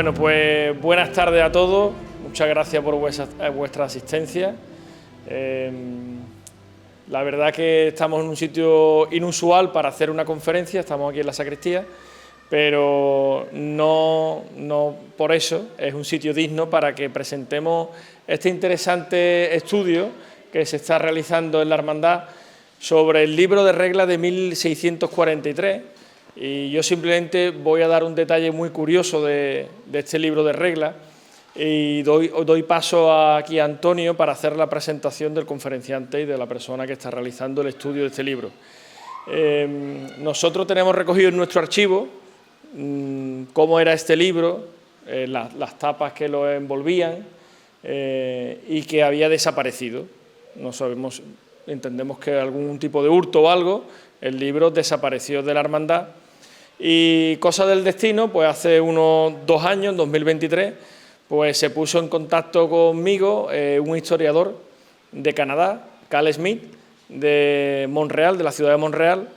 Bueno, pues buenas tardes a todos. Muchas gracias por vuestra asistencia. La verdad que estamos en un sitio inusual para hacer una conferencia, estamos aquí en la sacristía, pero no por eso es un sitio digno para que presentemos este interesante estudio que se está realizando en la Hermandad sobre el libro de reglas de 1643. Y yo simplemente voy a dar un detalle muy curioso de este libro de reglas y doy paso aquí a Antonio para hacer la presentación del conferenciante y de la persona que está realizando el estudio de este libro. Nosotros tenemos recogido en nuestro archivo cómo era este libro, las tapas que lo envolvían y que había desaparecido. No sabemos, entendemos que algún tipo de hurto o algo, el libro desapareció de la hermandad. Y cosa del destino, pues hace unos 2 años, en 2023, pues se puso en contacto conmigo un historiador de Canadá, Cal Smith, de Montreal, de la ciudad de Montreal,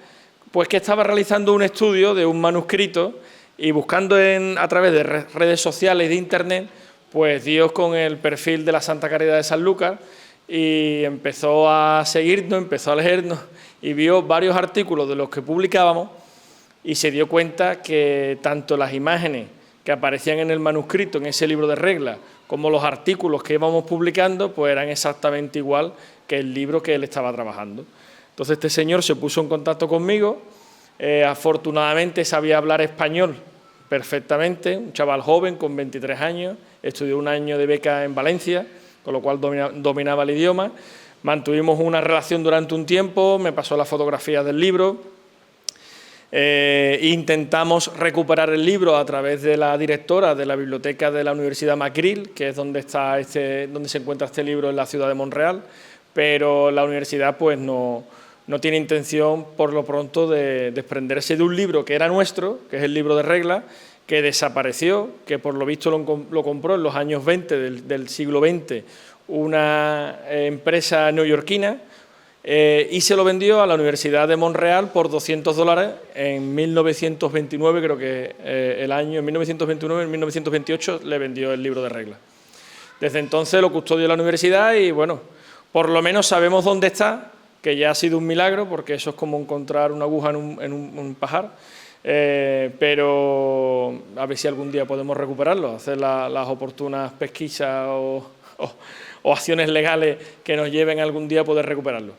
pues que estaba realizando un estudio de un manuscrito y buscando a través de redes sociales y de internet, pues dio con el perfil de la Santa Caridad de San Lucas y empezó a seguirnos, empezó a leernos y vio varios artículos de los que publicábamos y se dio cuenta que tanto las imágenes que aparecían en el manuscrito, en ese libro de reglas, como los artículos que íbamos publicando, pues eran exactamente igual que el libro que él estaba trabajando. Entonces este señor se puso en contacto conmigo, afortunadamente sabía hablar español perfectamente, un chaval joven con 23 años, estudió 1 año de beca en Valencia, con lo cual dominaba el idioma, mantuvimos una relación durante un tiempo, me pasó las fotografías del libro. Intentamos recuperar el libro a través de la directora de la biblioteca de la Universidad McGill, que es donde se encuentra este libro en la ciudad de Montreal, pero la universidad pues no tiene intención por lo pronto de desprenderse de un libro que era nuestro, que es el libro de reglas, que desapareció, que por lo visto lo compró en los años 20 del siglo XX una empresa neoyorquina, y se lo vendió a la Universidad de Montreal por $200 en 1929, creo que el año, en 1929, en 1928 le vendió el libro de reglas. Desde entonces lo custodió la universidad y bueno, por lo menos sabemos dónde está, que ya ha sido un milagro, porque eso es como encontrar una aguja en un pajar, pero a ver si algún día podemos recuperarlo, hacer las oportunas pesquisas o acciones legales que nos lleven algún día a poder recuperarlo.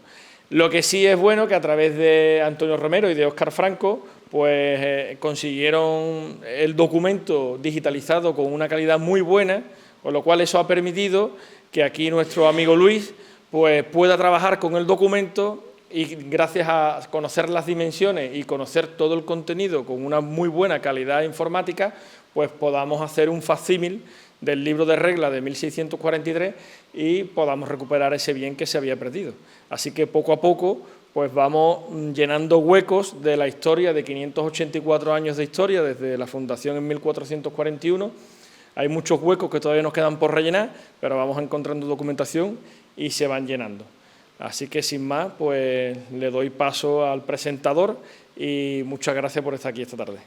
Lo que sí es bueno que a través de Antonio Romero y de Óscar Franco pues consiguieron el documento digitalizado con una calidad muy buena, con lo cual eso ha permitido que aquí nuestro amigo Luis pues pueda trabajar con el documento y gracias a conocer las dimensiones y conocer todo el contenido con una muy buena calidad informática, pues podamos hacer un facsímil del libro de reglas de 1643 y podamos recuperar ese bien que se había perdido. Así que poco a poco pues vamos llenando huecos de la historia de 584 años de historia desde la fundación en 1441. Hay muchos huecos que todavía nos quedan por rellenar, pero vamos encontrando documentación y se van llenando. Así que sin más, pues le doy paso al presentador y muchas gracias por estar aquí esta tarde.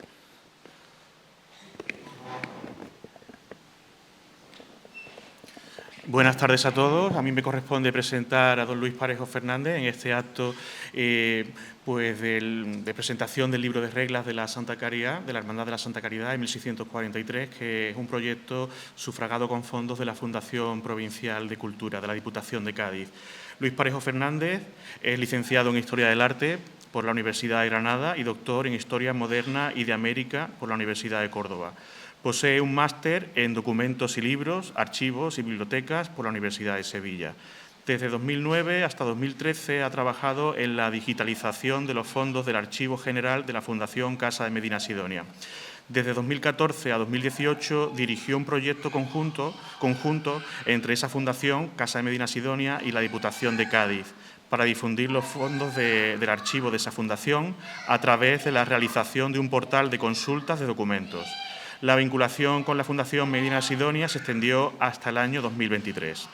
Buenas tardes a todos. A mí me corresponde presentar a don Luis Parejo Fernández en este acto pues de presentación del libro de reglas de la Santa Caridad, de la Hermandad de la Santa Caridad de 1643, que es un proyecto sufragado con fondos de la Fundación Provincial de Cultura de la Diputación de Cádiz. Luis Parejo Fernández es licenciado en Historia del Arte por la Universidad de Granada y doctor en Historia Moderna y de América por la Universidad de Córdoba. Posee un máster en Documentos y Libros, Archivos y Bibliotecas por la Universidad de Sevilla. Desde 2009 hasta 2013 ha trabajado en la digitalización de los fondos del Archivo General de la Fundación Casa de Medina Sidonia. Desde 2014 a 2018 dirigió un proyecto conjunto entre esa Fundación, Casa de Medina Sidonia, y la Diputación de Cádiz, para difundir los fondos del archivo de esa fundación a través de la realización de un portal de consultas de documentos. La vinculación con la Fundación Medina Sidonia se extendió hasta el año 2023.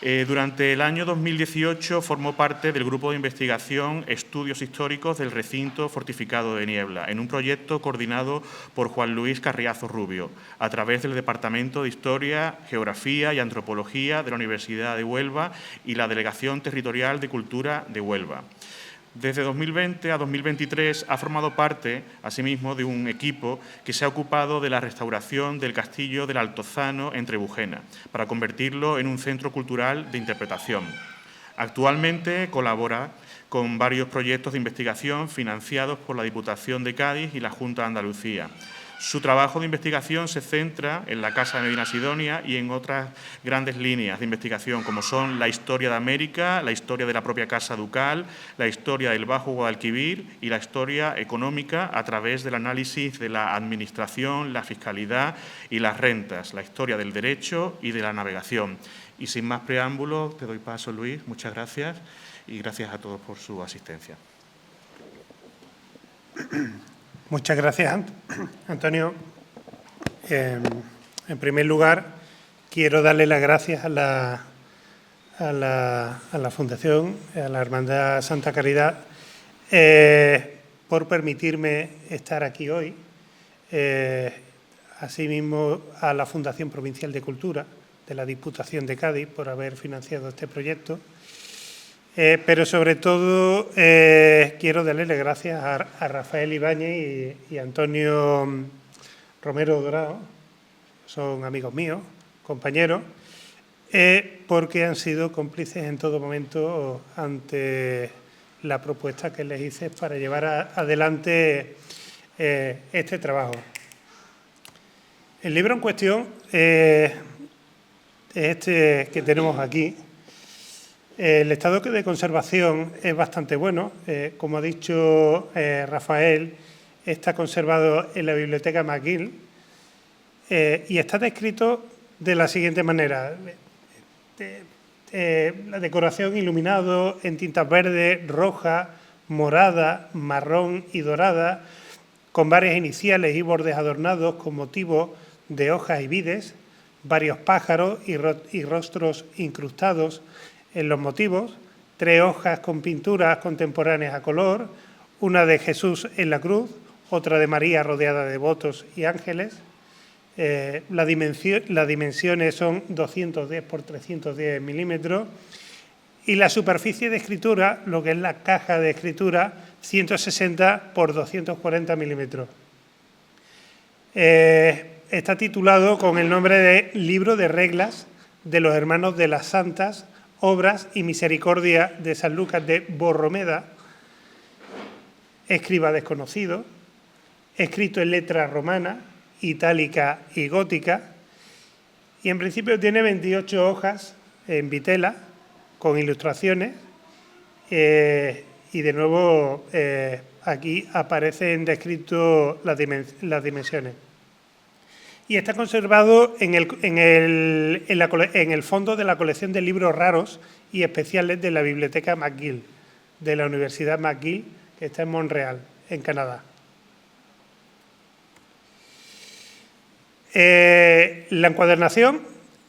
Durante el año 2018 formó parte del grupo de investigación Estudios Históricos del Recinto Fortificado de Niebla, en un proyecto coordinado por Juan Luis Carriazo Rubio, a través del Departamento de Historia, Geografía y Antropología de la Universidad de Huelva y la Delegación Territorial de Cultura de Huelva. Desde 2020 a 2023 ha formado parte, asimismo, de un equipo que se ha ocupado de la restauración del castillo del Altozano en Trebujena, para convertirlo en un centro cultural de interpretación. Actualmente colabora con varios proyectos de investigación financiados por la Diputación de Cádiz y la Junta de Andalucía. Su trabajo de investigación se centra en la Casa de Medina Sidonia y en otras grandes líneas de investigación, como son la historia de América, la historia de la propia Casa Ducal, la historia del Bajo Guadalquivir y la historia económica a través del análisis de la administración, la fiscalidad y las rentas, la historia del derecho y de la navegación. Y sin más preámbulos, te doy paso, Luis. Muchas gracias y gracias a todos por su asistencia. Muchas gracias, Antonio. En primer lugar, quiero darle las gracias a la Fundación, a la Hermandad Santa Caridad, por permitirme estar aquí hoy. Asimismo, a la Fundación Provincial de Cultura de la Diputación de Cádiz por haber financiado este proyecto. Pero sobre todo quiero darle las gracias a Rafael Ibáñez y Antonio Romero Dorado, son amigos míos, compañeros, porque han sido cómplices en todo momento ante la propuesta que les hice para llevar adelante este trabajo. El libro en cuestión es este que tenemos aquí. El estado de conservación es bastante bueno. Como ha dicho Rafael, está conservado en la Biblioteca McGill y está descrito de la siguiente manera. La decoración iluminado en tintas verdes, roja, morada, marrón y dorada, con varias iniciales y bordes adornados con motivos de hojas y vides, varios pájaros y rostros incrustados en los motivos, 3 hojas con pinturas contemporáneas a color, una de Jesús en la cruz, otra de María rodeada de devotos y ángeles. Las dimensiones son 210 por 310 milímetros y la superficie de escritura, lo que es la caja de escritura, 160 por 240 milímetros. Está titulado con el nombre de Libro de Reglas de los Hermanos de las Santas Obras y Misericordia de San Lucas de Borromeda, escriba desconocido, escrito en letra romana, itálica y gótica, y en principio tiene 28 hojas en vitela con ilustraciones y de nuevo aquí aparecen descritos las dimensiones. Y está conservado en el fondo de la colección de libros raros y especiales de la Biblioteca McGill, de la Universidad McGill, que está en Montreal, en Canadá. La encuadernación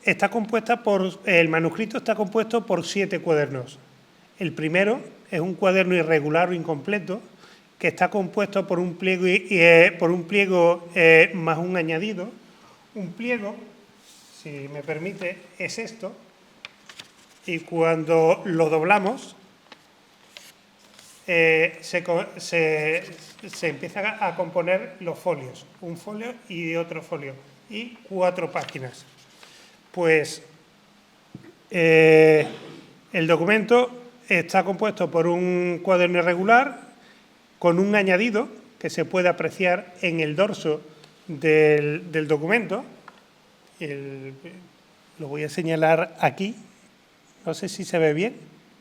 está compuesta el manuscrito está compuesto por 7 cuadernos. El primero es un cuaderno irregular o incompleto que está compuesto por un pliego más un añadido. Un pliego, si me permite, es esto, y cuando lo doblamos se empiezan a componer los folios, un folio y otro folio, y 4 páginas. Pues el documento está compuesto por un cuaderno irregular con un añadido que se puede apreciar en el dorso del documento. Lo voy a señalar aquí, no sé si se ve bien,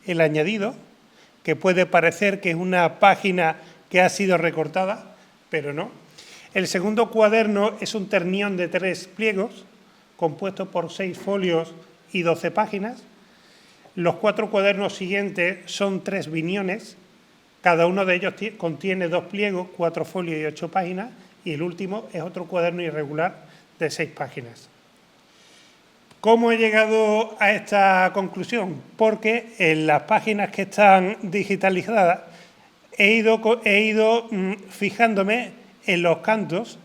el añadido, que puede parecer que es una página que ha sido recortada, pero no. El segundo cuaderno es un ternión de 3 pliegos, compuesto por 6 folios y 12 páginas. Los 4 cuadernos siguientes son 3 biniones, cada uno de ellos contiene 2 pliegos, 4 folios y 8 páginas, y el último es otro cuaderno irregular de 6 páginas. ¿Cómo he llegado a esta conclusión? Porque en las páginas que están digitalizadas he ido fijándome en los cantos,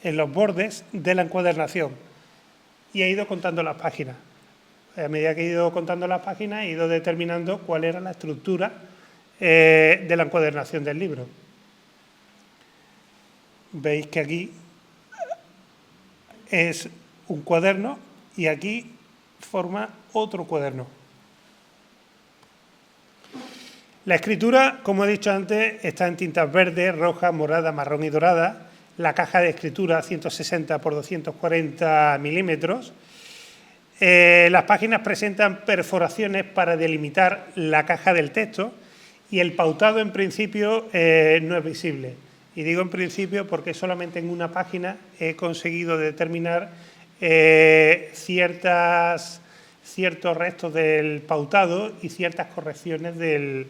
en los bordes de la encuadernación y he ido contando las páginas. A medida que he ido contando las páginas he ido determinando cuál era la estructura de la encuadernación del libro. Veis que aquí es un cuaderno y aquí forma otro cuaderno. La escritura, como he dicho antes, está en tintas verdes, rojas, moradas, marrón y dorada. La caja de escritura 160 por 240 milímetros. Las páginas presentan perforaciones para delimitar la caja del texto y el pautado en principio no es visible. Y digo en principio porque solamente en una página he conseguido determinar ciertos restos del pautado y ciertas correcciones del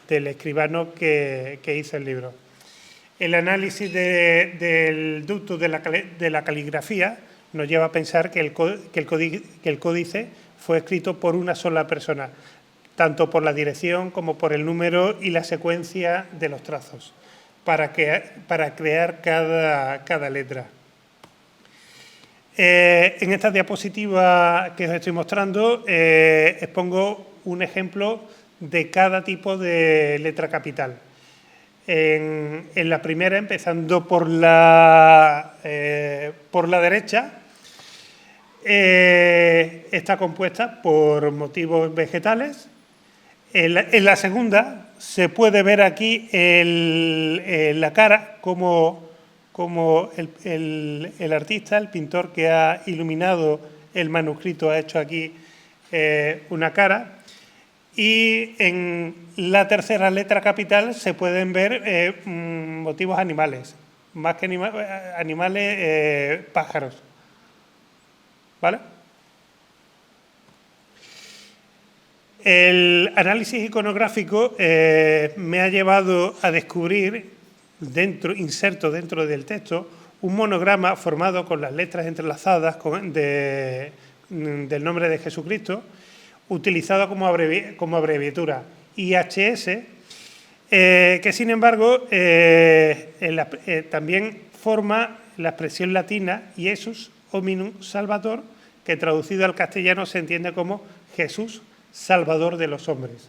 escribano que hizo el libro. El análisis del ducto de la caligrafía nos lleva a pensar que el códice fue escrito por una sola persona, tanto por la dirección como por el número y la secuencia de los trazos, para crear cada letra. En esta diapositiva que os estoy mostrando expongo un ejemplo de cada tipo de letra capital. En la primera, empezando por la derecha, está compuesta por motivos vegetales. En la segunda se puede ver aquí la cara, como el artista, el pintor que ha iluminado el manuscrito ha hecho aquí una cara. Y en la tercera letra capital se pueden ver motivos animales, más que animales, pájaros. ¿Vale? El análisis iconográfico me ha llevado a descubrir, inserto dentro del texto, un monograma formado con las letras entrelazadas del nombre de Jesucristo, utilizado como abreviatura IHS, que sin embargo también forma la expresión latina Iesus hominum salvator, que traducido al castellano se entiende como Jesús Salvador de los hombres.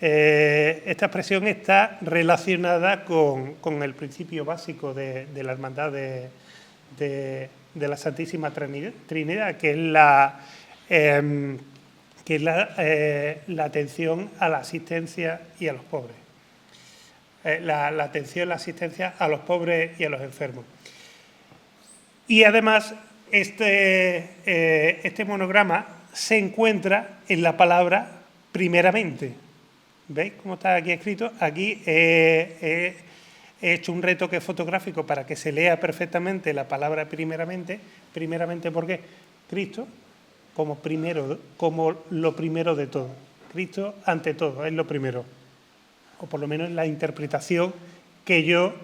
Esta expresión está relacionada con el principio básico de la hermandad de la Santísima Trinidad, que es la atención a la asistencia y a los pobres. La atención, la asistencia a los pobres y a los enfermos. Y además, este monograma se encuentra en la palabra primeramente. ¿Veis cómo está aquí escrito? Aquí he hecho un retoque fotográfico para que se lea perfectamente la palabra primeramente. Primeramente, ¿por qué? Cristo como lo primero de todo. Cristo ante todo, es lo primero. O por lo menos la interpretación que yo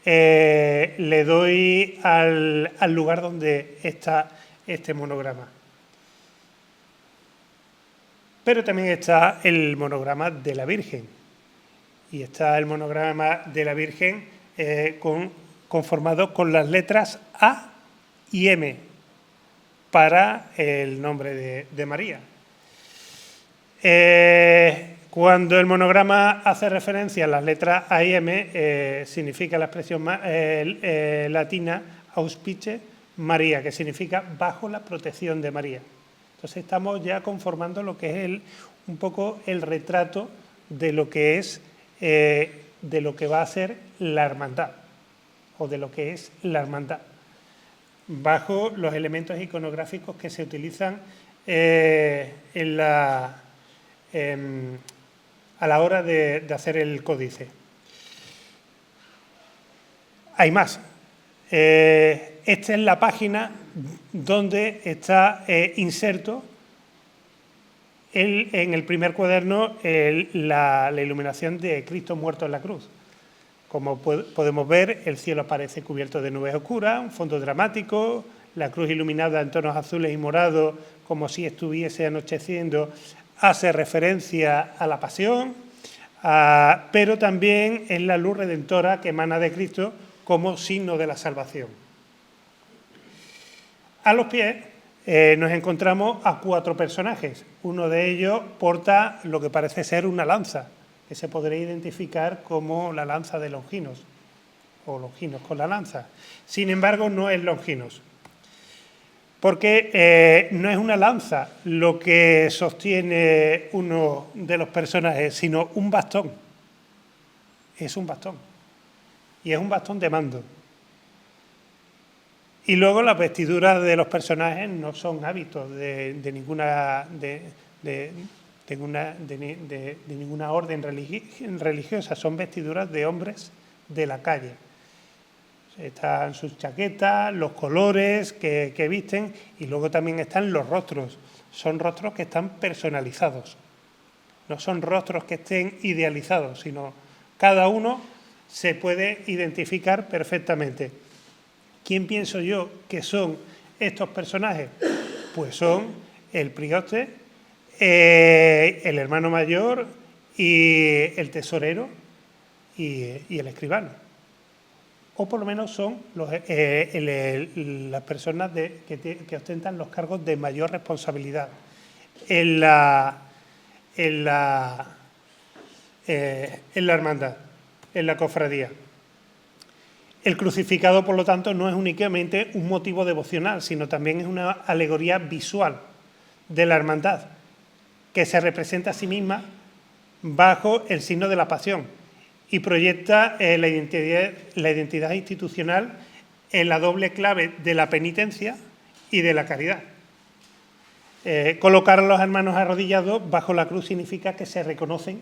le doy al lugar donde está este monograma. Pero también está el monograma de la Virgen. Y está el monograma de la Virgen conformado con las letras A y M para el nombre de María. Cuando el monograma hace referencia a las letras A y M, significa la expresión latina auspice María, que significa bajo la protección de María. Entonces estamos ya conformando lo que es un poco el retrato de lo que es, de lo que va a ser la hermandad, o de lo que es la hermandad, bajo los elementos iconográficos que se utilizan a la hora de hacer el códice. Hay más. Esta es la página donde está inserto en el primer cuaderno la iluminación de Cristo muerto en la cruz. Como podemos ver, el cielo aparece cubierto de nubes oscuras, un fondo dramático, la cruz iluminada en tonos azules y morados, como si estuviese anocheciendo, hace referencia a la pasión, pero también es la luz redentora que emana de Cristo como signo de la salvación. A los pies nos encontramos a 4 personajes. Uno de ellos porta lo que parece ser una lanza, que se podría identificar como la lanza de Longinos, o Longinos con la lanza. Sin embargo, no es Longinos, porque no es una lanza lo que sostiene uno de los personajes, sino un bastón. Es un bastón, y es un bastón de mando. Y luego las vestiduras de los personajes no son hábitos de ninguna orden religiosa, son vestiduras de hombres de la calle. Están sus chaquetas, los colores que visten, y luego también están los rostros. Son rostros que están personalizados. No son rostros que estén idealizados, sino cada uno se puede identificar perfectamente. ¿Quién pienso yo que son estos personajes? Pues son el prioste, el hermano mayor y el tesorero y el escribano. O por lo menos son las personas que ostentan los cargos de mayor responsabilidad en la hermandad, en la cofradía. El crucificado, por lo tanto, no es únicamente un motivo devocional, sino también es una alegoría visual de la hermandad, que se representa a sí misma bajo el signo de la pasión y proyecta la identidad institucional en la doble clave de la penitencia y de la caridad. Colocar a los hermanos arrodillados bajo la cruz significa que se reconocen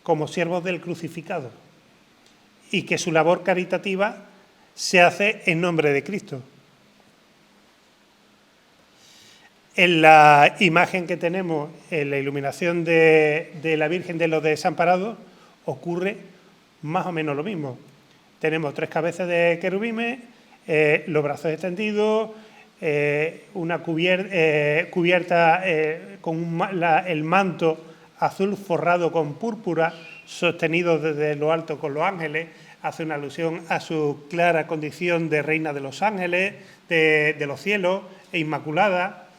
como siervos del crucificado y que su labor caritativa se hace en nombre de Cristo. En la imagen que tenemos en la iluminación de la Virgen de los Desamparados ocurre más o menos lo mismo. Tenemos 3 cabezas de querubines, los brazos extendidos, una cubierta con el manto azul forrado con púrpura, sostenido desde lo alto con los ángeles. Hace una alusión a su clara condición de reina de los ángeles, de los cielos, e inmaculada.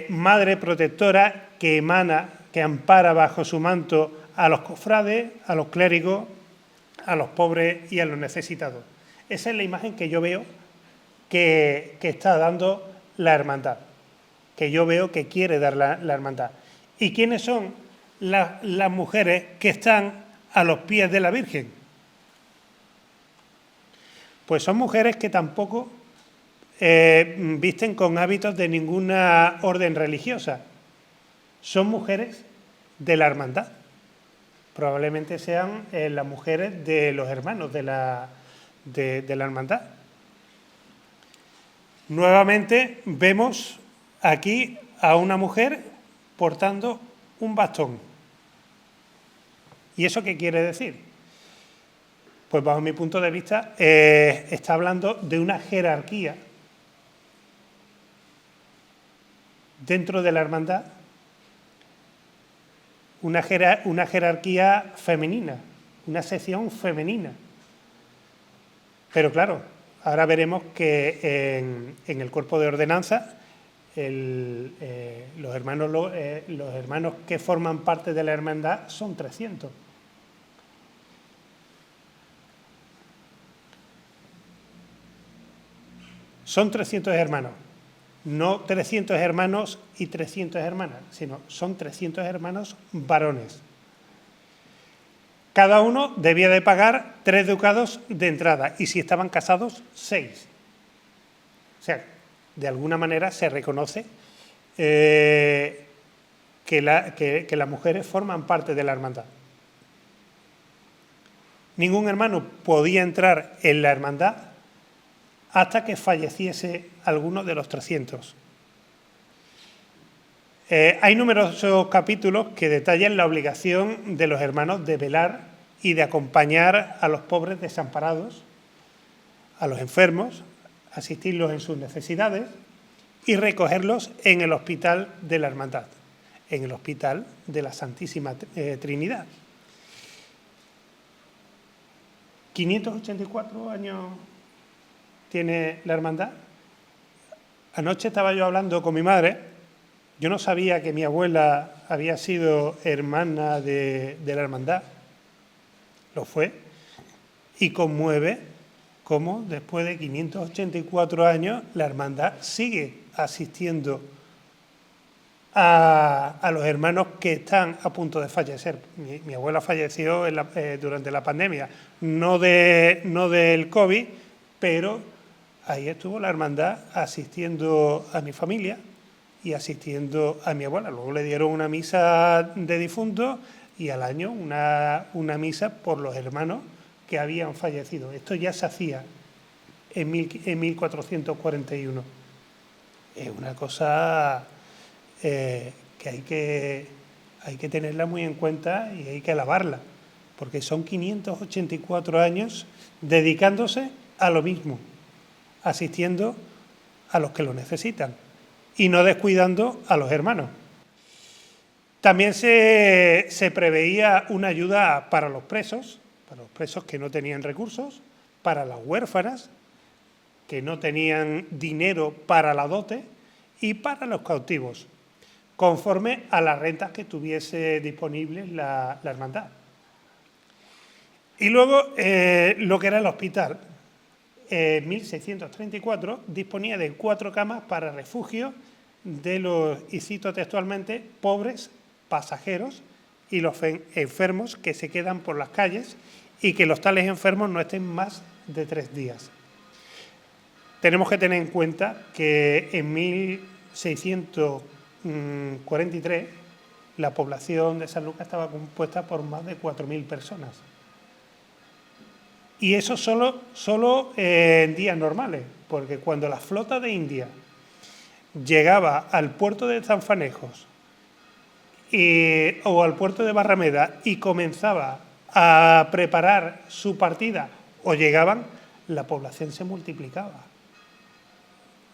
Madre protectora que emana, que ampara bajo su manto a los cofrades, a los clérigos, a los pobres y a los necesitados. Esa es la imagen que yo veo que está dando la hermandad, que yo veo que quiere dar la hermandad. ¿Y quiénes son las mujeres que están a los pies de la Virgen? Pues son mujeres que tampoco visten con hábitos de ninguna orden religiosa. Son mujeres de la hermandad. Probablemente sean las mujeres de los hermanos de la hermandad. Nuevamente vemos aquí a una mujer portando un bastón. ¿Y eso qué quiere decir? Pues bajo mi punto de vista está hablando de una jerarquía dentro de la hermandad, una jerarquía femenina, una sección femenina. Pero claro, ahora veremos que en el cuerpo de ordenanza los hermanos que forman parte de la hermandad son 300. Son 300 hermanos, no 300 hermanos y 300 hermanas, sino son 300 hermanos varones. Cada uno debía de pagar 3 ducados de entrada y si estaban casados, 6. O sea, de alguna manera se reconoce que las mujeres forman parte de la hermandad. Ningún hermano podía entrar en la hermandad hasta que falleciese alguno de los 300. Hay numerosos capítulos que detallan la obligación de los hermanos de velar y de acompañar a los pobres desamparados, a los enfermos, asistirlos en sus necesidades y recogerlos en el Hospital de la Hermandad, en el Hospital de la Santísima Trinidad. 584 años tiene la hermandad. Anoche estaba yo hablando con mi madre. Yo no sabía que mi abuela había sido hermana de la hermandad. Lo fue. Y conmueve cómo después de 584 años la hermandad sigue asistiendo a los hermanos que están a punto de fallecer. Mi abuela falleció durante la pandemia, no del COVID, pero ahí estuvo la hermandad asistiendo a mi familia y asistiendo a mi abuela. Luego le dieron una misa de difuntos y al año una misa por los hermanos que habían fallecido. Esto ya se hacía en 1441. Es una cosa que hay que tenerla muy en cuenta y hay que alabarla, porque son 584 años dedicándose a lo mismo, asistiendo a los que lo necesitan y no descuidando a los hermanos. También se preveía una ayuda para los presos que no tenían recursos, para las huérfanas que no tenían dinero para la dote y para los cautivos, conforme a las rentas que tuviese disponibles la hermandad. Y luego, lo que era el hospital. En 1634 disponía de 4 camas para refugio de los, y cito textualmente, pobres pasajeros y los enfermos que se quedan por las calles y que los tales enfermos no estén más de 3 días. Tenemos que tener en cuenta que en 1643 la población de San Lucas estaba compuesta por más de 4.000 personas. Y eso solo en días normales, porque cuando la flota de India llegaba al puerto de Zanfanejos o al puerto de Barrameda y comenzaba a preparar su partida o llegaban, la población se multiplicaba.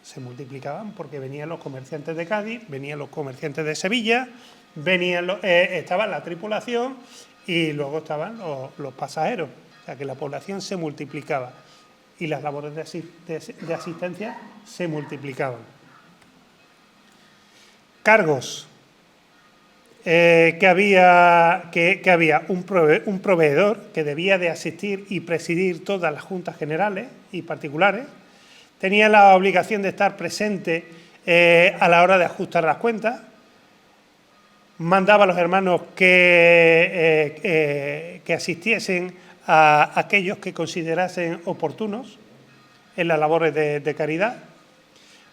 Se multiplicaban porque venían los comerciantes de Cádiz, venían los comerciantes de Sevilla, estaba la tripulación y luego estaban los pasajeros. O sea que la población se multiplicaba y las labores de asistencia se multiplicaban. Cargos. Que había un proveedor que debía de asistir y presidir todas las juntas generales y particulares. Tenía la obligación de estar presente a la hora de ajustar las cuentas. Mandaba a los hermanos que asistiesen a aquellos que considerasen oportunos en las labores de caridad.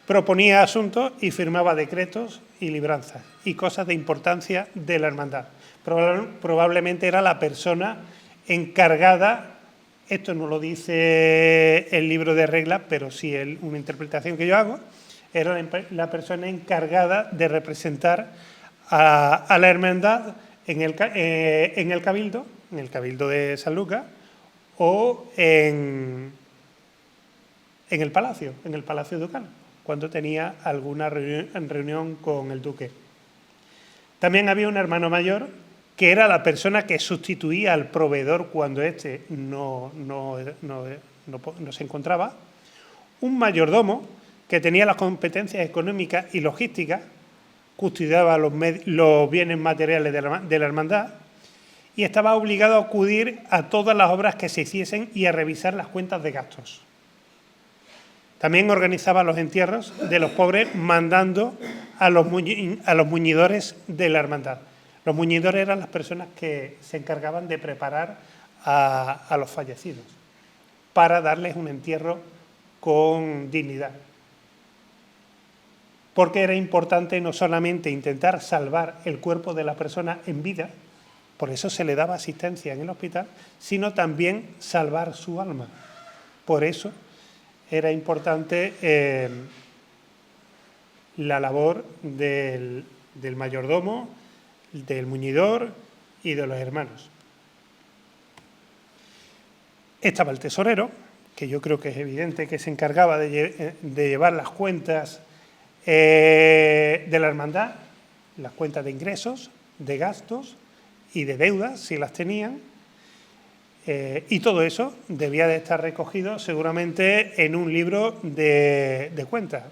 Proponía asuntos y firmaba decretos y libranzas y cosas de importancia de la hermandad. Probablemente era la persona encargada, esto no lo dice el libro de reglas, pero sí una interpretación que yo hago, era la persona encargada de representar a la hermandad en el cabildo de San Lucas o en el palacio ducal, cuando tenía alguna reunión con el duque. También había un hermano mayor que era la persona que sustituía al proveedor cuando éste no se encontraba, un mayordomo que tenía las competencias económicas y logísticas, custodiaba los bienes materiales de la hermandad y estaba obligado a acudir a todas las obras que se hiciesen y a revisar las cuentas de gastos. También organizaba los entierros de los pobres mandando a los muñidores de la hermandad. Los muñidores eran las personas que se encargaban de preparar a los fallecidos para darles un entierro con dignidad. Porque era importante no solamente intentar salvar el cuerpo de la persona en vida, por eso se le daba asistencia en el hospital, sino también salvar su alma. Por eso era importante la labor del mayordomo, del muñidor y de los hermanos. Estaba el tesorero, que yo creo que es evidente, que se encargaba de llevar las cuentas de la hermandad, las cuentas de ingresos, de gastos y de deudas, si las tenían, y todo eso debía de estar recogido seguramente en un libro de cuentas,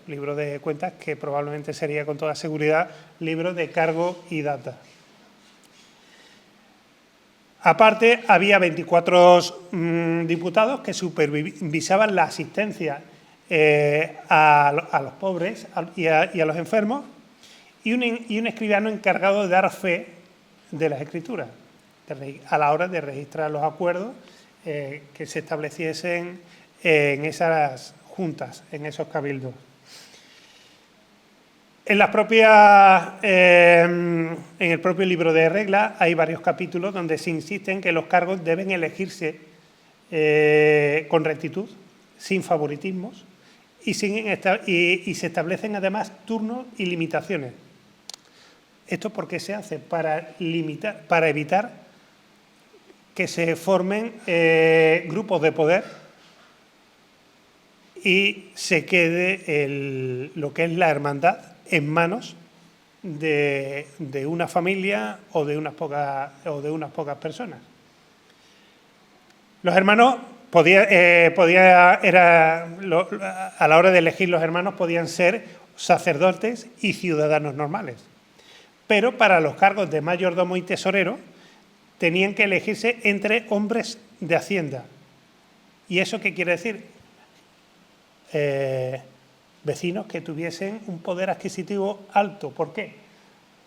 que probablemente sería con toda seguridad libro de cargo y data. Aparte, había 24 diputados que supervisaban la asistencia a los pobres y a los enfermos, y un escribano encargado de dar fe de las escrituras a la hora de registrar los acuerdos que se estableciesen en esas juntas, en esos cabildos. En el propio libro de reglas hay varios capítulos donde se insiste en que los cargos deben elegirse con rectitud, sin favoritismos, y se establecen además turnos y limitaciones. ¿Esto por qué se hace? Para evitar que se formen grupos de poder y se quede lo que es la hermandad en manos de una familia o de unas pocas personas. Los hermanos a la hora de elegir los hermanos podían ser sacerdotes y ciudadanos normales, pero para los cargos de mayordomo y tesorero tenían que elegirse entre hombres de Hacienda. ¿Y eso qué quiere decir? Vecinos que tuviesen un poder adquisitivo alto. ¿Por qué?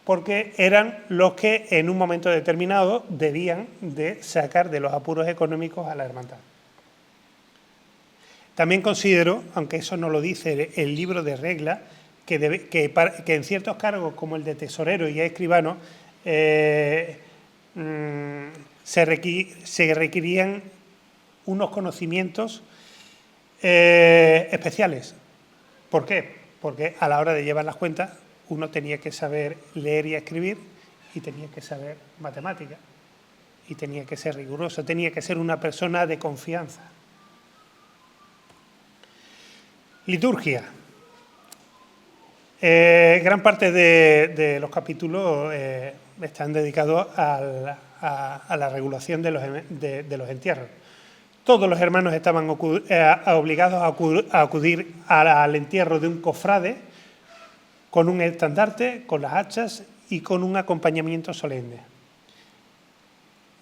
Porque eran los que en un momento determinado debían de sacar de los apuros económicos a la hermandad. También considero, aunque eso no lo dice el libro de reglas, que en ciertos cargos como el de tesorero y escribano se requerían unos conocimientos especiales. ¿Por qué? Porque a la hora de llevar las cuentas uno tenía que saber leer y escribir y tenía que saber matemáticas y tenía que ser riguroso, tenía que ser una persona de confianza. Liturgia. Gran parte de los capítulos están dedicados a la regulación de los entierros. Todos los hermanos estaban obligados a acudir al entierro de un cofrade con un estandarte, con las hachas y con un acompañamiento solemne.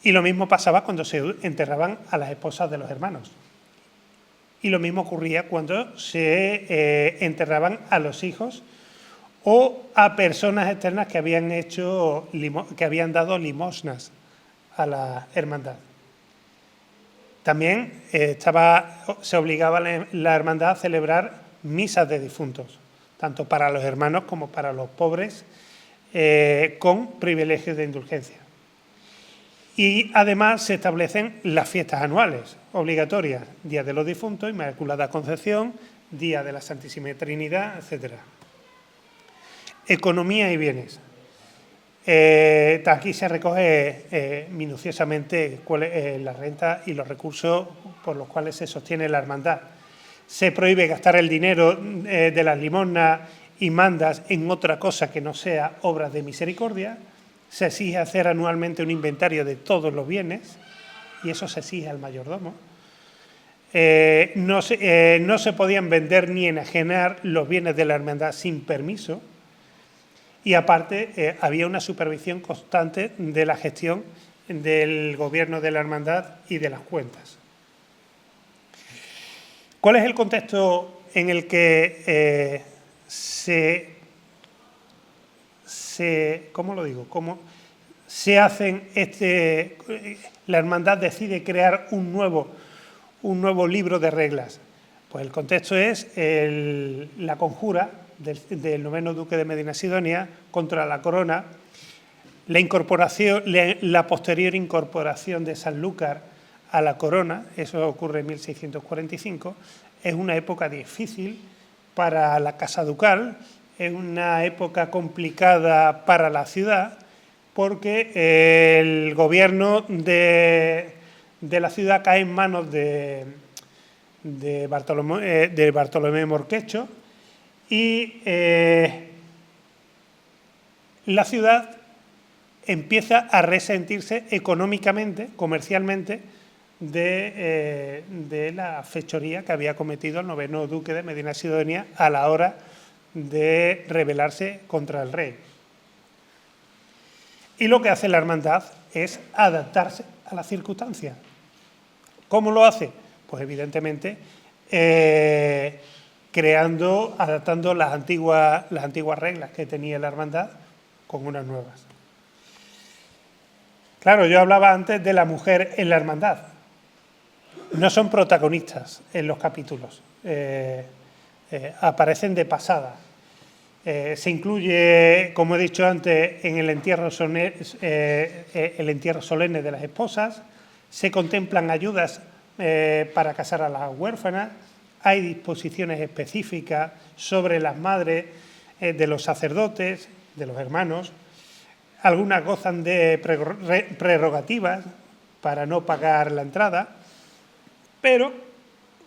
Y lo mismo pasaba cuando se enterraban a las esposas de los hermanos. Y lo mismo ocurría cuando se enterraban a los hijos o a personas externas que habían dado limosnas a la hermandad. También se obligaba la hermandad a celebrar misas de difuntos, tanto para los hermanos como para los pobres, con privilegios de indulgencia. Y además se establecen las fiestas anuales obligatorias, Día de los Difuntos, Inmaculada Concepción, Día de la Santísima Trinidad, etc. Economía y bienes. Aquí se recoge minuciosamente cuál es la renta y los recursos por los cuales se sostiene la hermandad. Se prohíbe gastar el dinero de las limosnas y mandas en otra cosa que no sea obras de misericordia. Se exige hacer anualmente un inventario de todos los bienes y eso se exige al mayordomo. No se podían vender ni enajenar los bienes de la hermandad sin permiso. Y aparte había una supervisión constante de la gestión del gobierno de la hermandad y de las cuentas. ¿Cuál es el contexto en el que la hermandad decide crear un nuevo libro de reglas? Pues el contexto es la conjura del noveno duque de Medina Sidonia contra la corona, la posterior incorporación de Sanlúcar a la corona, eso ocurre en 1645, es una época difícil para la Casa Ducal, es una época complicada para la ciudad, porque el gobierno de la ciudad cae en manos de de Bartolomé Morquecho, y la ciudad empieza a resentirse económicamente, comercialmente, de la fechoría que había cometido el 9º duque de Medina Sidonia a la hora de rebelarse contra el rey. Y lo que hace la hermandad es adaptarse a las circunstancias. ¿Cómo lo hace? Pues evidentemente adaptando las antiguas reglas que tenía la hermandad con unas nuevas. Claro, yo hablaba antes de la mujer en la hermandad. No son protagonistas en los capítulos, aparecen de pasada. Se incluye, como he dicho antes, en el entierro solemne de las esposas, se contemplan ayudas para casar a las huérfanas, hay disposiciones específicas sobre las madres de los sacerdotes, de los hermanos, algunas gozan de prerrogativas para no pagar la entrada, pero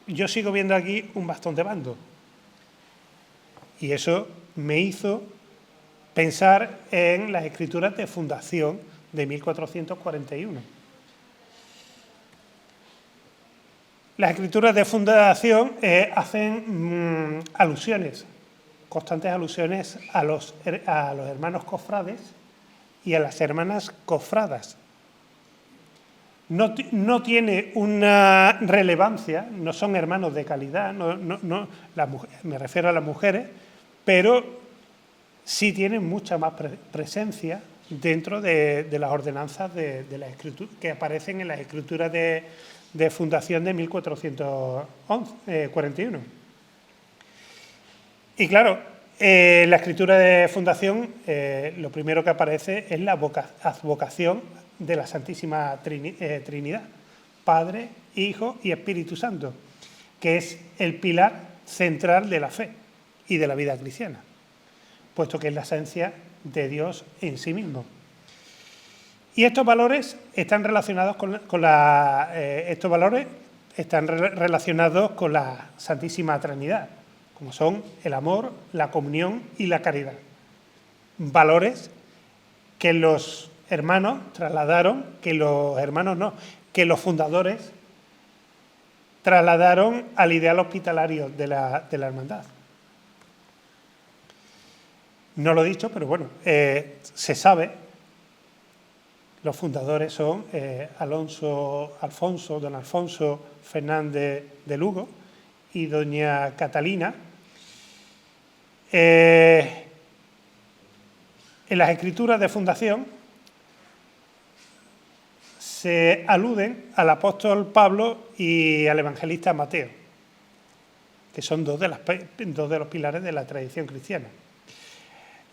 yo sigo viendo aquí un bastón de mando. Y eso me hizo pensar en las escrituras de fundación de 1441. Las escrituras de fundación hacen alusiones, constantes alusiones a los hermanos cofrades y a las hermanas cofradas. No tiene una relevancia, no son hermanos de calidad, me refiero a las mujeres, pero sí tienen mucha más presencia dentro de las ordenanzas de la escritura, que aparecen en las escrituras de fundación de 1441. Y claro, la escritura de fundación, lo primero que aparece es la advocación de la Santísima Trinidad, Padre, Hijo y Espíritu Santo, que es el pilar central de la fe y de la vida cristiana, puesto que es la esencia de Dios en sí mismo. Y estos valores están relacionados con la Santísima Trinidad, como son el amor, la comunión y la caridad. Valores que los fundadores trasladaron al ideal hospitalario de la hermandad. No lo he dicho, pero bueno, se sabe. Los fundadores son don Alfonso Fernández de Lugo y doña Catalina. En las escrituras de fundación se aluden al apóstol Pablo y al evangelista Mateo, que son dos de los pilares de la tradición cristiana.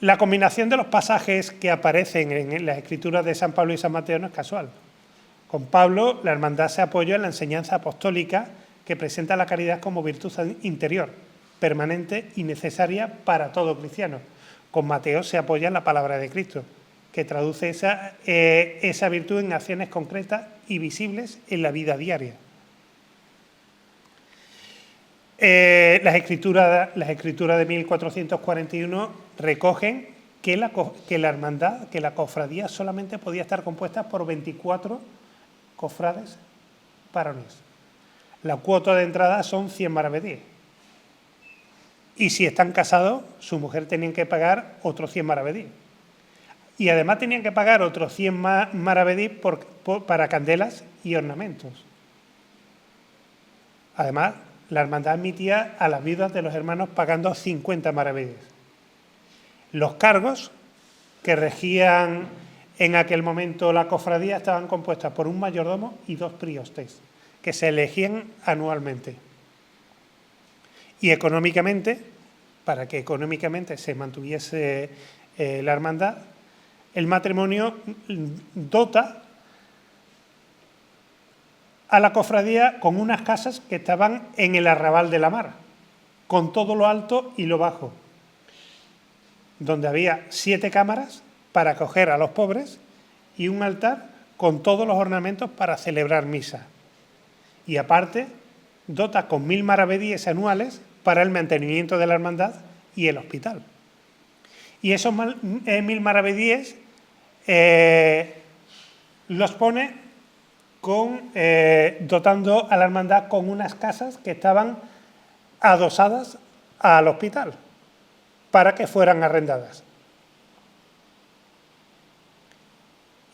La combinación de los pasajes que aparecen en las escrituras de San Pablo y San Mateo no es casual. Con Pablo, la hermandad se apoya en la enseñanza apostólica que presenta la caridad como virtud interior, permanente y necesaria para todo cristiano. Con Mateo se apoya en la palabra de Cristo, que traduce esa virtud en acciones concretas y visibles en la vida diaria. Las escrituras de 1441 recogen que la hermandad, que la cofradía solamente podía estar compuesta por 24 cofrades varones. La cuota de entrada son 100 maravedíes. Y si están casados, su mujer tenía que pagar otros 100 maravedíes. Y además tenían que pagar otros 100 maravedíes para candelas y ornamentos. Además, la hermandad admitía a las viudas de los hermanos pagando 50 maravedíes. Los cargos que regían en aquel momento la cofradía estaban compuestas por un mayordomo y 2 priostes, que se elegían anualmente. Y económicamente, para que económicamente se mantuviese la hermandad, el matrimonio dota a la cofradía con unas casas que estaban en el arrabal de la mar, con todo lo alto y lo bajo, donde había 7 cámaras para acoger a los pobres y un altar con todos los ornamentos para celebrar misa. Y aparte, dota con 1.000 maravedíes anuales para el mantenimiento de la hermandad y el hospital. Y esos 1.000 maravedíes los pone dotando a la hermandad con unas casas que estaban adosadas al hospital para que fueran arrendadas.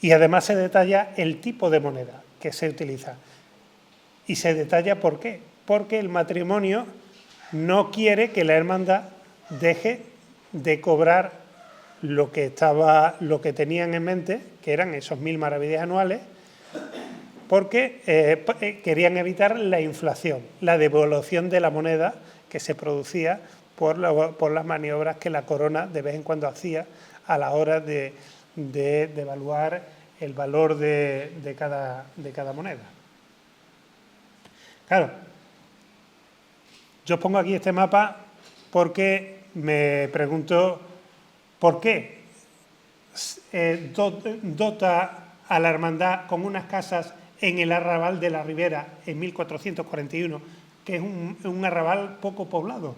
Y además se detalla el tipo de moneda que se utiliza. Y se detalla por qué. Porque el matrimonio no quiere que la hermandad deje de cobrar lo que tenían en mente, que eran esos 1.000 maravedíes anuales, porque querían evitar la inflación, la devaluación de la moneda que se producía por las maniobras que la corona de vez en cuando hacía a la hora de evaluar el valor de cada moneda. Claro, yo pongo aquí este mapa porque me pregunto por qué dota a la hermandad con unas casas en el arrabal de la Ribera en 1441, que es un arrabal poco poblado,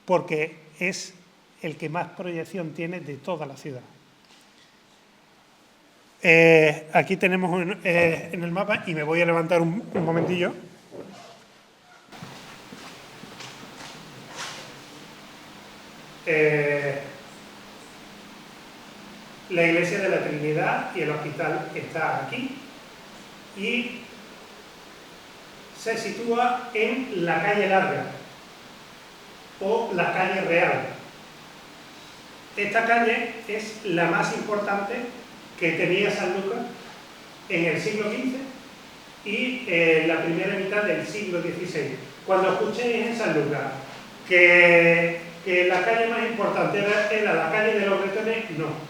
porque es el que más proyección tiene de toda la ciudad. Aquí tenemos en el mapa, y me voy a levantar un momentillo. La iglesia de la Trinidad y el hospital está aquí y se sitúa en la calle Larga o la calle Real. Esta calle es la más importante que tenía San Lucas en el siglo XV y la primera mitad del siglo XVI. Cuando escuchéis en San Lucas que la calle más importante era la calle de los Bretones, no.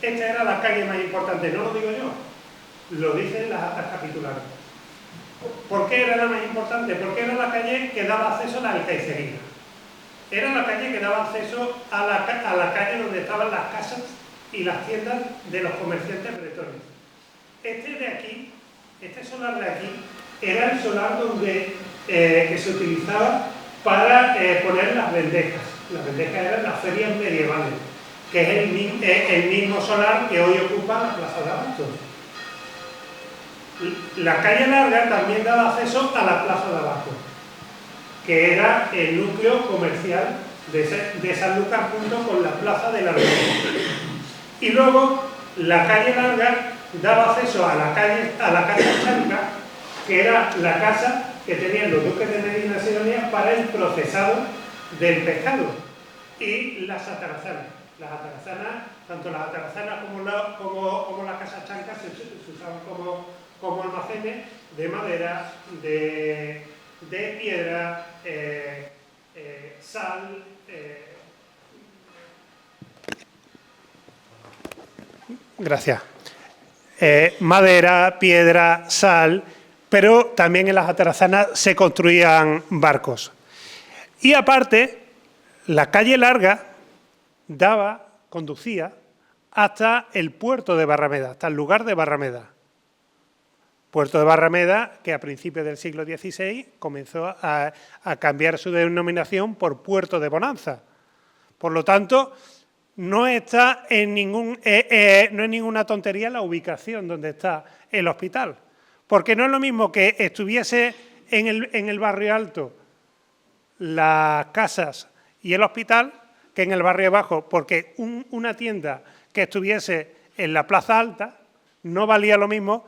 Esta era la calle más importante, no lo digo yo, lo dicen las actas capitulares. ¿Por qué era la más importante? Porque era la calle que daba acceso a la alcaicería. Era la calle que daba acceso a la calle donde estaban las casas y las tiendas de los comerciantes bretones. Este de aquí, este solar de aquí, era el solar que se utilizaba para poner las bendejas. Las bendejas eran las ferias medievales, que es el mismo solar que hoy ocupa la Plaza de Abastos. La calle Larga también daba acceso a la Plaza de Abastos, que era el núcleo comercial de San Lucas junto con la Plaza de la Revolución. Y luego la calle Larga daba acceso a la casa Chanca, que era la casa que tenían los duques de Medina Sidonia para el procesado del pescado, y las atarazanas. Las atarazanas, tanto las atarazanas como la casa Chanca se usaban como almacenes de madera, de piedra, sal. Gracias. Madera, piedra, sal, pero también en las atarazanas se construían barcos. Y aparte, la calle Larga conducía hasta el puerto de Barrameda, hasta el lugar de Barrameda. Puerto de Barrameda, que a principios del siglo XVI comenzó a cambiar su denominación por Puerto de Bonanza. Por lo tanto, no está no es ninguna tontería la ubicación donde está el hospital, porque no es lo mismo que estuviese en el barrio alto las casas y el hospital que en el barrio bajo, porque una tienda que estuviese en la plaza alta no valía lo mismo.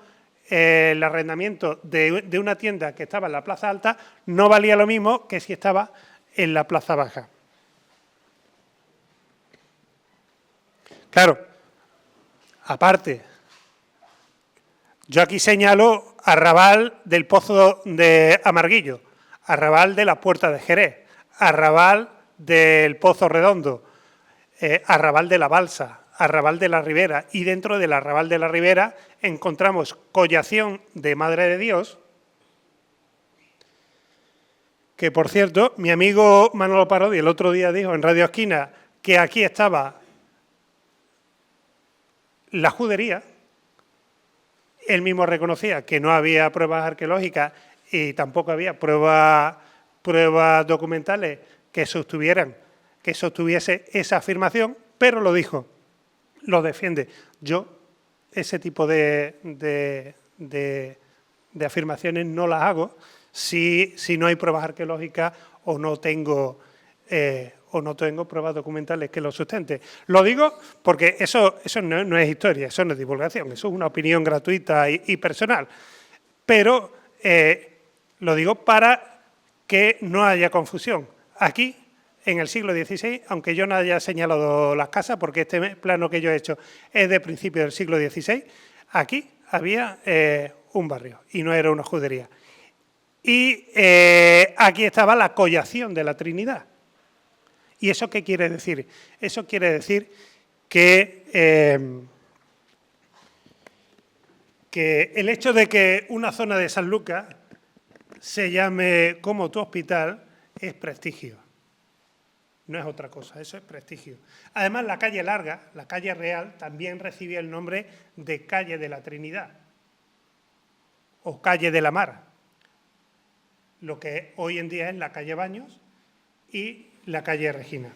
El arrendamiento de una tienda que estaba en la plaza alta no valía lo mismo que si estaba en la plaza baja. Claro, aparte, yo aquí señalo arrabal del Pozo de Amarguillo, arrabal de la Puerta de Jerez, arrabal del Pozo Redondo, arrabal de la Balsa, arrabal de la Ribera, y dentro del arrabal de la Ribera encontramos Collación de Madre de Dios, que por cierto, mi amigo Manolo Parodi el otro día dijo en Radio Esquina que aquí estaba la judería. Él mismo reconocía que no había pruebas arqueológicas y tampoco había pruebas documentales que sostuviese esa afirmación, pero lo dijo, lo defiende. Yo ese tipo de afirmaciones no las hago si no hay pruebas arqueológicas o no tengo pruebas documentales que lo sustenten. Lo digo porque eso no es historia, eso no es divulgación, eso es una opinión gratuita y personal. Pero lo digo para que no haya confusión. Aquí, en el siglo XVI, aunque yo no haya señalado las casas, porque este plano que yo he hecho es de principios del siglo XVI, aquí había un barrio y no era una judería. Y aquí estaba la collación de la Trinidad. ¿Y eso qué quiere decir? Eso quiere decir que el hecho de que una zona de San Lucas se llame como tu hospital es prestigio. No es otra cosa, eso es prestigio. Además, la calle larga, la calle real, también recibía el nombre de calle de la Trinidad o calle de la Mar, lo que hoy en día es la calle Baños y la calle Regina.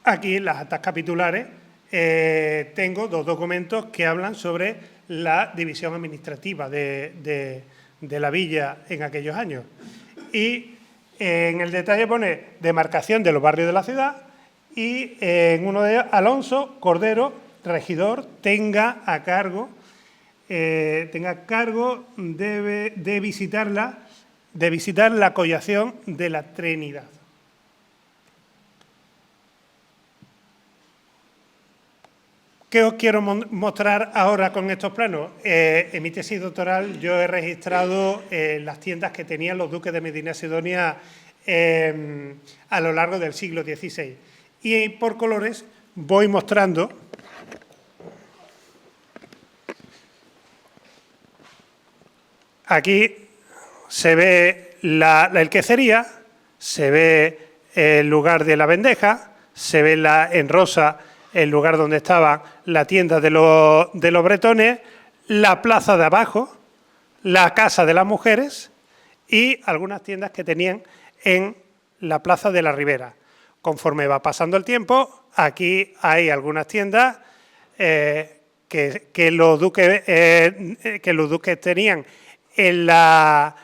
Aquí en las actas capitulares tengo dos documentos que hablan sobre la división administrativa de la villa en aquellos años. Y en el detalle pone demarcación de los barrios de la ciudad y en uno de ellos, Alonso Cordero, regidor, tenga a cargo de visitar la collación de la Trinidad. ¿Qué os quiero mostrar ahora con estos planos? En mi tesis doctoral yo he registrado las tiendas que tenían los duques de Medina Sidonia a lo largo del siglo XVI. Y por colores voy mostrando aquí se ve el quesería, se ve el lugar de la Vendeja, se ve en rosa el lugar donde estaba la tienda de los bretones, la plaza de abajo, la casa de las mujeres y algunas tiendas que tenían en la plaza de la Ribera. Conforme va pasando el tiempo, aquí hay algunas tiendas que los duques tenían en lo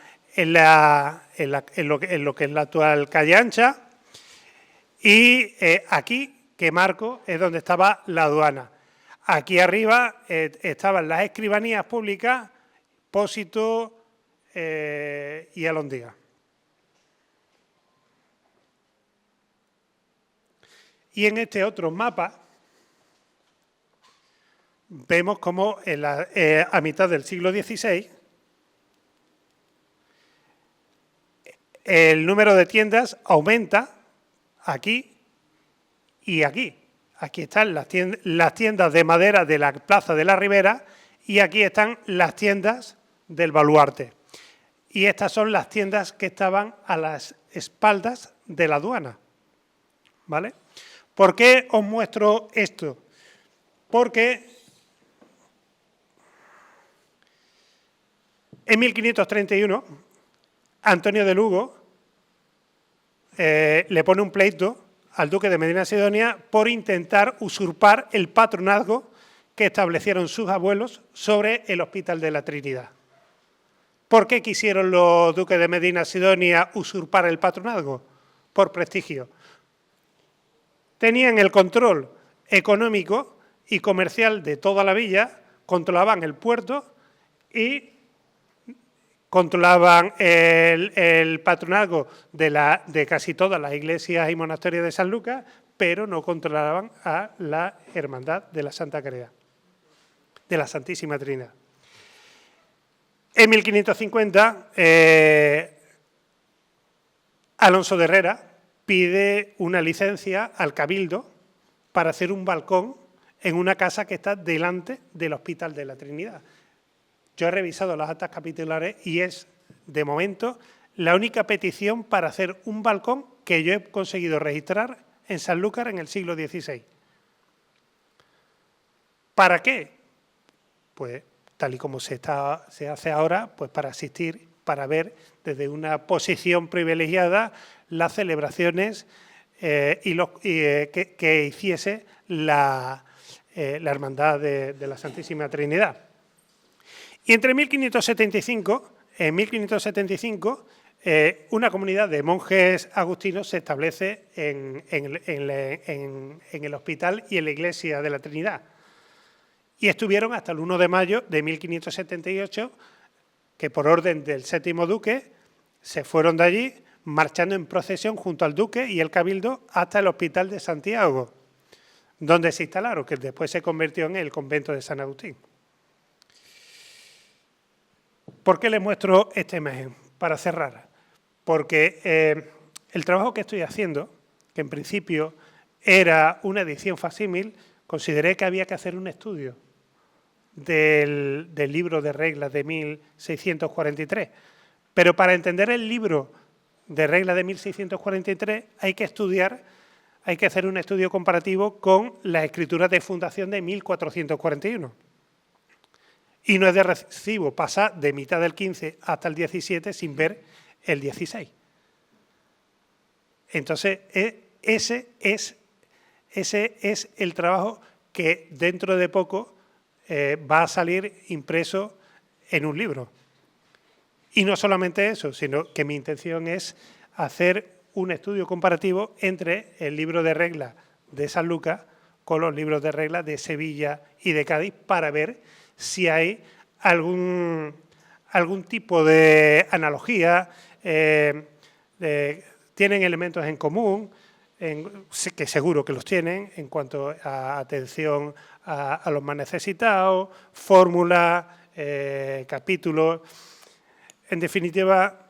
que es la actual calle Ancha y aquí que marco es donde estaba la aduana. Aquí arriba estaban las escribanías públicas, Pósito y Alhóndiga. Y en este otro mapa vemos cómo a mitad del siglo XVI el número de tiendas aumenta aquí y aquí. Aquí están las tiendas de madera de la plaza de la Ribera y aquí están las tiendas del Baluarte. Y estas son las tiendas que estaban a las espaldas de la aduana. ¿Vale? ¿Por qué os muestro esto? Porque en 1531 Antonio de Lugo le pone un pleito al duque de Medina Sidonia por intentar usurpar el patronazgo que establecieron sus abuelos sobre el Hospital de la Trinidad. ¿Por qué quisieron los duques de Medina Sidonia usurpar el patronazgo? Por prestigio. Tenían el control económico y comercial de toda la villa, controlaban el puerto y controlaban el patronazgo de casi todas las iglesias y monasterios de San Lucas, pero no controlaban a la Hermandad de la Santa Caridad, de la Santísima Trinidad. En 1550, Alonso de Herrera pide una licencia al Cabildo para hacer un balcón en una casa que está delante del Hospital de la Trinidad. Yo he revisado las actas capitulares y es, de momento, la única petición para hacer un balcón que yo he conseguido registrar en Sanlúcar en el siglo XVI. ¿Para qué? Pues tal y como se hace ahora, pues para asistir, para ver desde una posición privilegiada las celebraciones que hiciese la Hermandad de la Santísima Trinidad. Y en 1575, una comunidad de monjes agustinos se establece en el hospital y en la iglesia de la Trinidad. Y estuvieron hasta el 1 de mayo de 1578, que por orden del séptimo duque se fueron de allí, marchando en procesión junto al duque y el cabildo hasta el hospital de Santiago, donde se instalaron, que después se convirtió en el convento de San Agustín. ¿Por qué les muestro esta imagen? Para cerrar. Porque el trabajo que estoy haciendo, que en principio era una edición facsímil, consideré que había que hacer un estudio del libro de reglas de 1643. Pero para entender el libro de reglas de 1643 hay que hacer un estudio comparativo con las escrituras de fundación de 1441. Y no es de recibo pasar de mitad del 15 hasta el 17 sin ver el 16. Entonces, ese es el trabajo que dentro de poco va a salir impreso en un libro. Y no solamente eso, sino que mi intención es hacer un estudio comparativo entre el libro de reglas de San Lucas con los libros de reglas de Sevilla y de Cádiz para ver si hay algún tipo de analogía, tienen elementos en común, que seguro que los tienen, en cuanto a atención a los más necesitados, fórmulas, capítulos. En definitiva,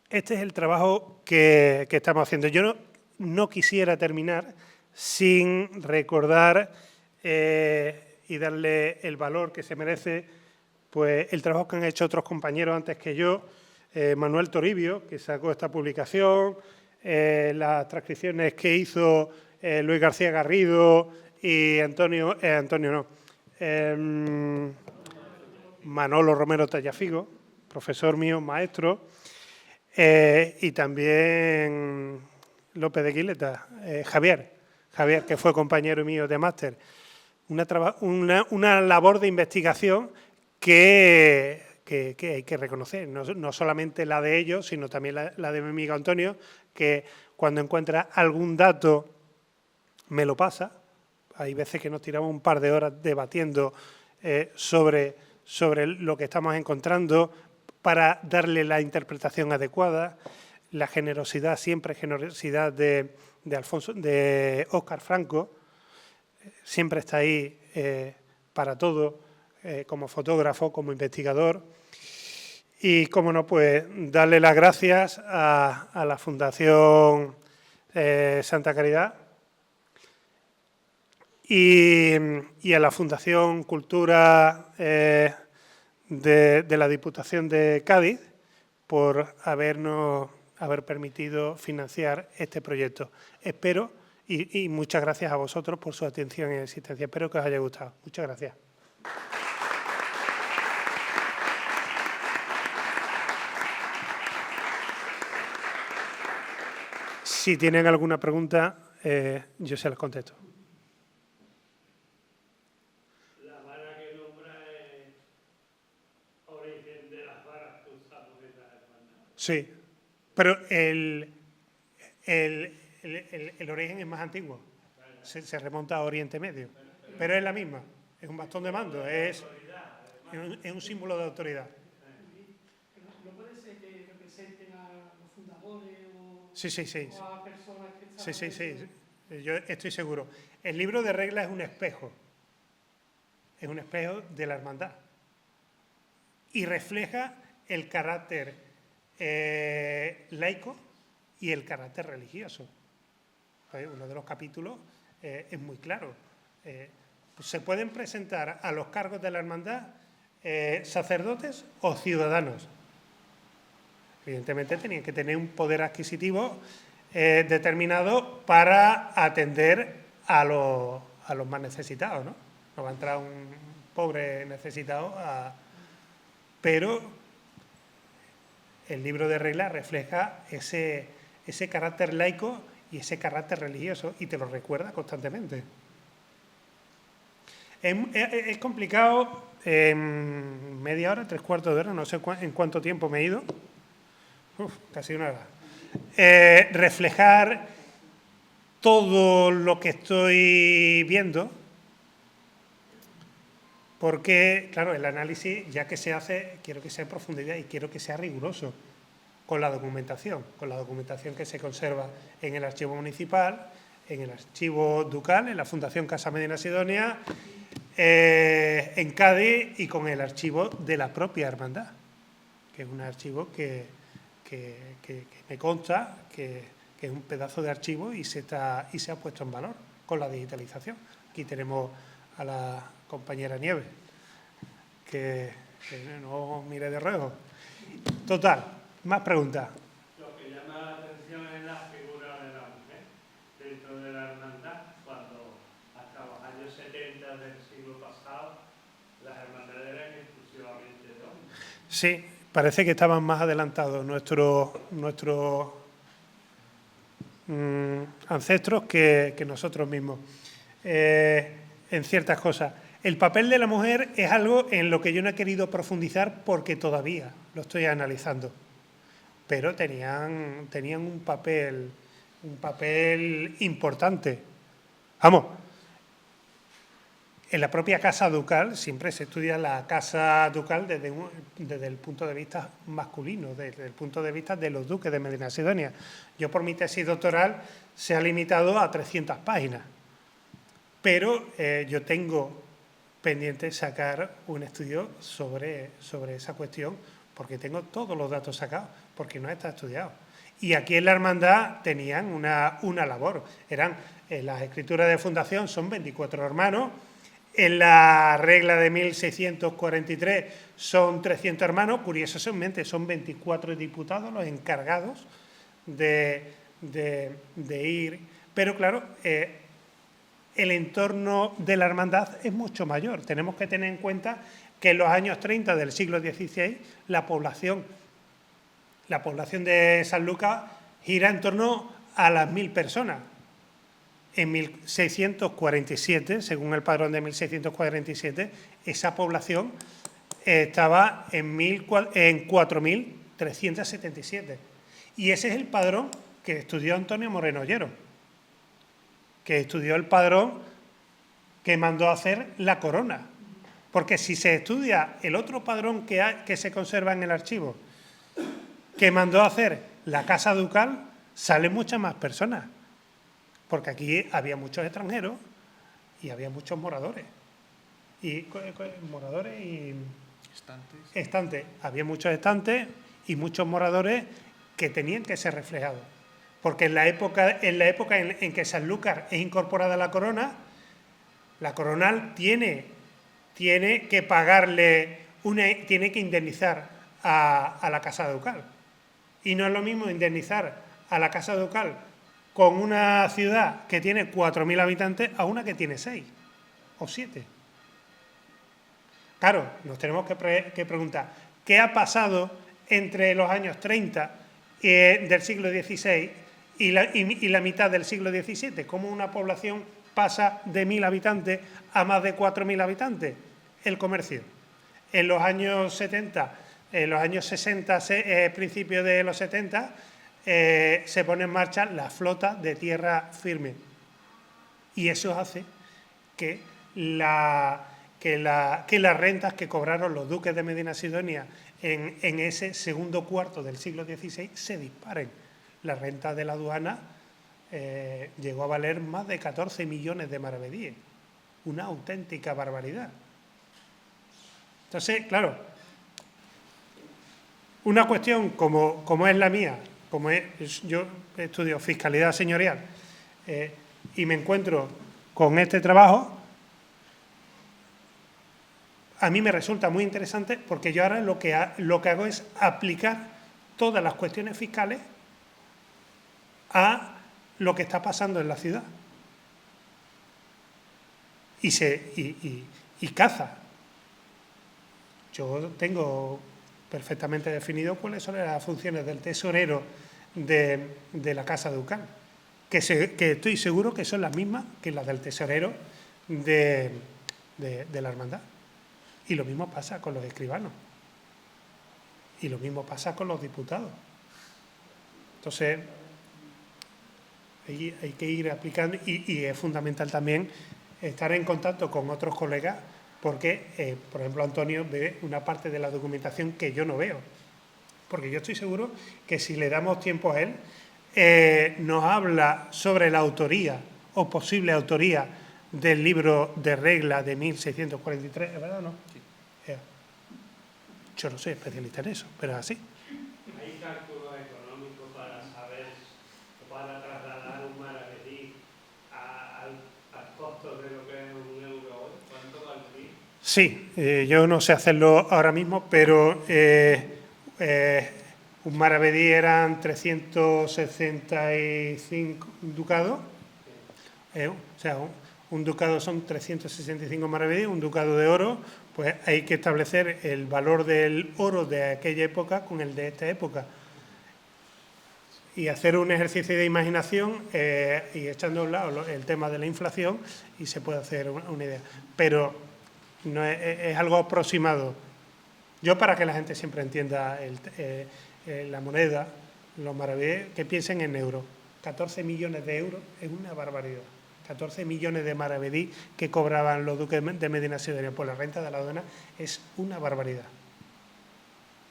este es el trabajo que estamos haciendo. Yo no quisiera terminar sin recordar y darle el valor que se merece pues, el trabajo que han hecho otros compañeros antes que yo, Manuel Toribio, que sacó esta publicación, las transcripciones que hizo Luis García Garrido y Manolo Romero Tallafigo, profesor mío, maestro, y también López de Quileta, Javier, que fue compañero mío de máster. Una labor de investigación que hay que reconocer, no solamente la de ellos, sino también la de mi amigo Antonio, que cuando encuentra algún dato me lo pasa. Hay veces que nos tiramos un par de horas debatiendo sobre lo que estamos encontrando para darle la interpretación adecuada. La generosidad, siempre generosidad de Óscar Franco, siempre está ahí para todo, como fotógrafo, como investigador. Y, cómo no, pues darle las gracias a la Fundación Santa Caridad y a la Fundación Cultura de la Diputación de Cádiz por haber permitido financiar este proyecto. Espero, y muchas gracias a vosotros por su atención y asistencia. Espero que os haya gustado. Muchas gracias. Si tienen alguna pregunta, yo se las contesto. La vara que nombra es origen de las varas que usamos en la hermandad. Sí, pero el origen es más antiguo. Se remonta a Oriente Medio. Pero es la misma. Es un bastón de mando. Es un símbolo de autoridad. ¿No puede ser que representen a los fundadores Sí. o a personas que están... Sí. Yo estoy seguro. El libro de reglas es un espejo. Es un espejo de la hermandad. Y refleja el carácter laico y el carácter religioso. Uno de los capítulos es muy claro. Se pueden presentar a los cargos de la hermandad sacerdotes o ciudadanos. Evidentemente tenían que tener un poder adquisitivo determinado para atender a los más necesitados, ¿no? No va a entrar un pobres necesitados, pero el libro de reglas refleja ese carácter laico y ese carácter religioso, y te lo recuerda constantemente. Es complicado, en media hora, 3/4 de hora, no sé en cuánto tiempo me he ido, casi una hora, reflejar todo lo que estoy viendo, porque, claro, el análisis, ya que se hace, quiero que sea en profundidad y quiero que sea riguroso con la documentación que se conserva en el archivo municipal, en el archivo ducal, en la Fundación Casa Medina Sidonia, en Cádiz, y con el archivo de la propia hermandad, que es un archivo que me consta que es un pedazo de archivo y se ha puesto en valor con la digitalización. Aquí tenemos a la compañera Nieves, que no mire de reojo. Total, más preguntas. Lo que llama la atención es la figura de la mujer dentro de la hermandad, cuando hasta los años 70 del siglo pasado las hermandades eran exclusivamente de hombres. Sí, parece que estaban más adelantados nuestros ancestros que nosotros mismos en ciertas cosas. El papel de la mujer es algo en lo que yo no he querido profundizar porque todavía lo estoy analizando, pero tenían un papel importante. Vamos, en la propia Casa Ducal siempre se estudia la Casa Ducal desde el punto de vista masculino, desde el punto de vista de los duques de Medina Sidonia. Yo, por mi tesis doctoral, se ha limitado a 300 páginas, pero yo tengo pendiente sacar un estudio sobre esa cuestión, porque tengo todos los datos sacados, porque no está estudiado. Y aquí en la hermandad tenían una labor. En las escrituras de fundación son 24 hermanos. En la regla de 1643 son 300 hermanos. Curiosamente, son 24 diputados los encargados de ir. Pero claro, el entorno de la hermandad es mucho mayor. Tenemos que tener en cuenta que en los años 30 del siglo XVI la población de San Lucas gira en torno a las 1000 personas. En 1647, según el padrón de 1647, esa población estaba en 4.377. Y ese es el padrón que estudió Antonio Moreno Ollero, que estudió el padrón que mandó a hacer la corona. Porque si se estudia el otro padrón que se conserva en el archivo, que mandó a hacer la Casa Ducal, salen muchas más personas. Porque aquí había muchos extranjeros y había muchos moradores. Estantes. Había muchos estantes y muchos moradores que tenían que ser reflejados. Porque en la época en que Sanlúcar es incorporada a la corona, la coronal tiene que pagarle, tiene que indemnizar a la Casa Ducal. Y no es lo mismo indemnizar a la Casa Ducal con una ciudad que tiene 4.000 habitantes a una que tiene 6 o 7. Claro, nos tenemos que preguntar, ¿qué ha pasado entre los años 30 del siglo XVI y la mitad del siglo XVII? ¿Cómo una población pasa de 1.000 habitantes a más de 4.000 habitantes? El comercio. En los años 70, en los años 60, principios de los 70, se pone en marcha la flota de tierra firme. Y eso hace que las rentas que cobraron los duques de Medina Sidonia en ese segundo cuarto del siglo XVI se disparen. La renta de la aduana llegó a valer más de 14 millones de maravedíes. Una auténtica barbaridad. Entonces, claro, una cuestión como es la mía, yo estudio fiscalidad señorial y me encuentro con este trabajo, a mí me resulta muy interesante porque yo ahora lo que hago es aplicar todas las cuestiones fiscales a lo que está pasando en la ciudad. Y caza yo tengo perfectamente definido cuáles son las funciones del tesorero de la Casa Ducal, que estoy seguro que son las mismas que las del tesorero de la hermandad. Y lo mismo pasa con los escribanos. Y lo mismo pasa con los diputados. Entonces, hay que ir aplicando y es fundamental también estar en contacto con otros colegas porque, por ejemplo, Antonio ve una parte de la documentación que yo no veo. Porque yo estoy seguro que si le damos tiempo a él, nos habla sobre la autoría o posible autoría del libro de reglas de 1643, ¿es verdad o no? Sí. Yo no soy especialista en eso, pero es así. ¿Hay cálculos económicos para saber o para trasladar un maravedí al costo de lo que es un euro hoy? ¿Cuánto valdría? Sí, yo no sé hacerlo ahora mismo, pero un maravedí eran 365 ducados. O sea, un ducado son 365 maravedíes, un ducado de oro, pues hay que establecer el valor del oro de aquella época con el de esta época. Y hacer un ejercicio de imaginación y echando a un lado el tema de la inflación y se puede hacer una idea. Pero no es algo aproximado. Yo, para que la gente siempre entienda la moneda, los maravedíes, que piensen en euros. 14 millones de euros es una barbaridad. 14 millones de maravedí que cobraban los duques de Medina Sidonia por la renta de la aduana es una barbaridad.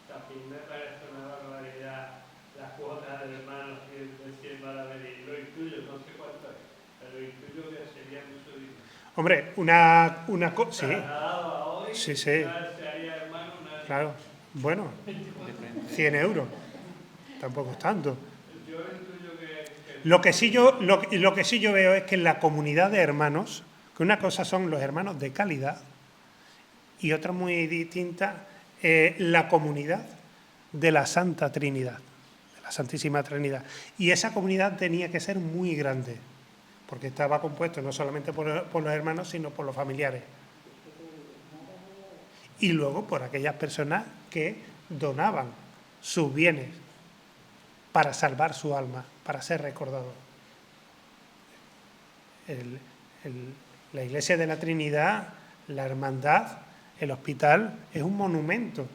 También me parece una barbaridad la cuota de hermanos de 100 maravedí. Lo intuyo, no sé cuánto es, pero intuyo que sería mucho dinero. Hombre, una cosa... Sí. Sí. Claro, bueno, 100 euros, tampoco es tanto. Lo que sí yo veo es que en la comunidad de hermanos, que una cosa son los hermanos de calidad y otra muy distinta, la comunidad de la Santa Trinidad, de la Santísima Trinidad. Y esa comunidad tenía que ser muy grande, porque estaba compuesto no solamente por los hermanos, sino por los familiares. Y luego por aquellas personas que donaban sus bienes para salvar su alma, para ser recordados. La Iglesia de la Trinidad, la hermandad, el hospital, es un monumento,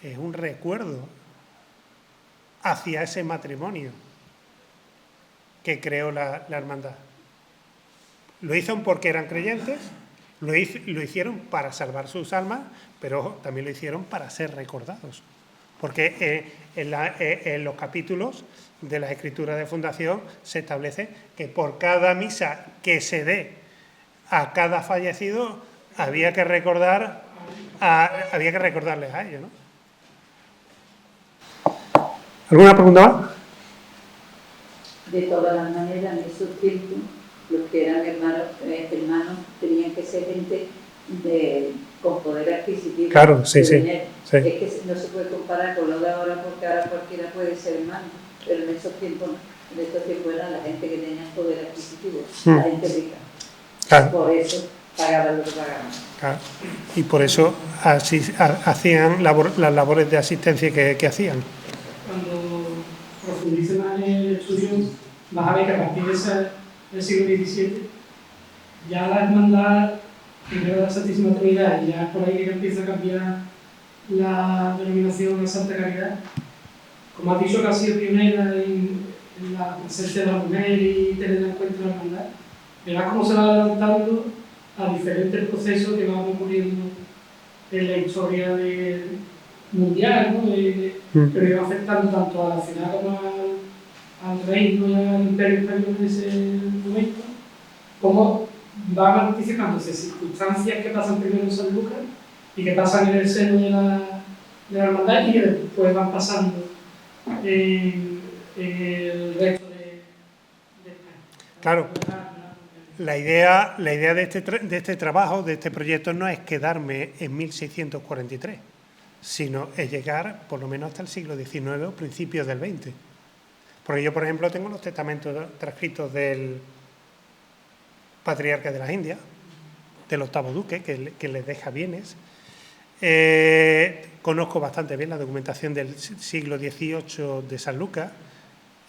es un recuerdo hacia ese matrimonio que creó la hermandad. Lo hizo porque eran creyentes, lo hicieron para salvar sus almas, pero también lo hicieron para ser recordados. Porque en los capítulos de las escrituras de fundación se establece que por cada misa que se dé a cada fallecido había que recordarles a ellos, ¿no? ¿Alguna pregunta más? De todas las maneras, en esos tiempos, los que eran hermanos tenían que ser gente con poder adquisitivo. Claro, sí. Es que no se puede comparar con lo de ahora, porque ahora cualquiera puede ser hermano, pero en estos tiempos era la gente que tenía poder adquisitivo, la gente rica. Claro. Por eso pagaban lo que pagaban. Claro. Y por eso hacían las labores de asistencia que hacían. Cuando profundice más en el estudio, vas a ver que a partir del siglo XVII ya la hermandad, primero de la Santísima Trinidad, y ya por ahí que empieza a cambiar la denominación de Santa Caridad, como has dicho que ha sido pionera en la presencia de la mujer y tener en cuenta la hermandad, verás cómo se va adelantando a diferentes procesos que van ocurriendo en la historia mundial, ¿no? Pero iba afectando tanto a la ciudad como al reino y al imperio español en ese momento, como van anticipándose circunstancias que pasan primero en San Lucas y que pasan en el seno de la hermandad y que después van pasando en el resto de España. Claro. La idea de este trabajo, de este proyecto, no es quedarme en 1643, sino es llegar por lo menos hasta el siglo XIX o principios del XX. Porque yo, por ejemplo, tengo los testamentos transcritos del patriarca de las Indias, del octavo duque, que les deja bienes, Conozco bastante bien la documentación del siglo XVIII de San Lucas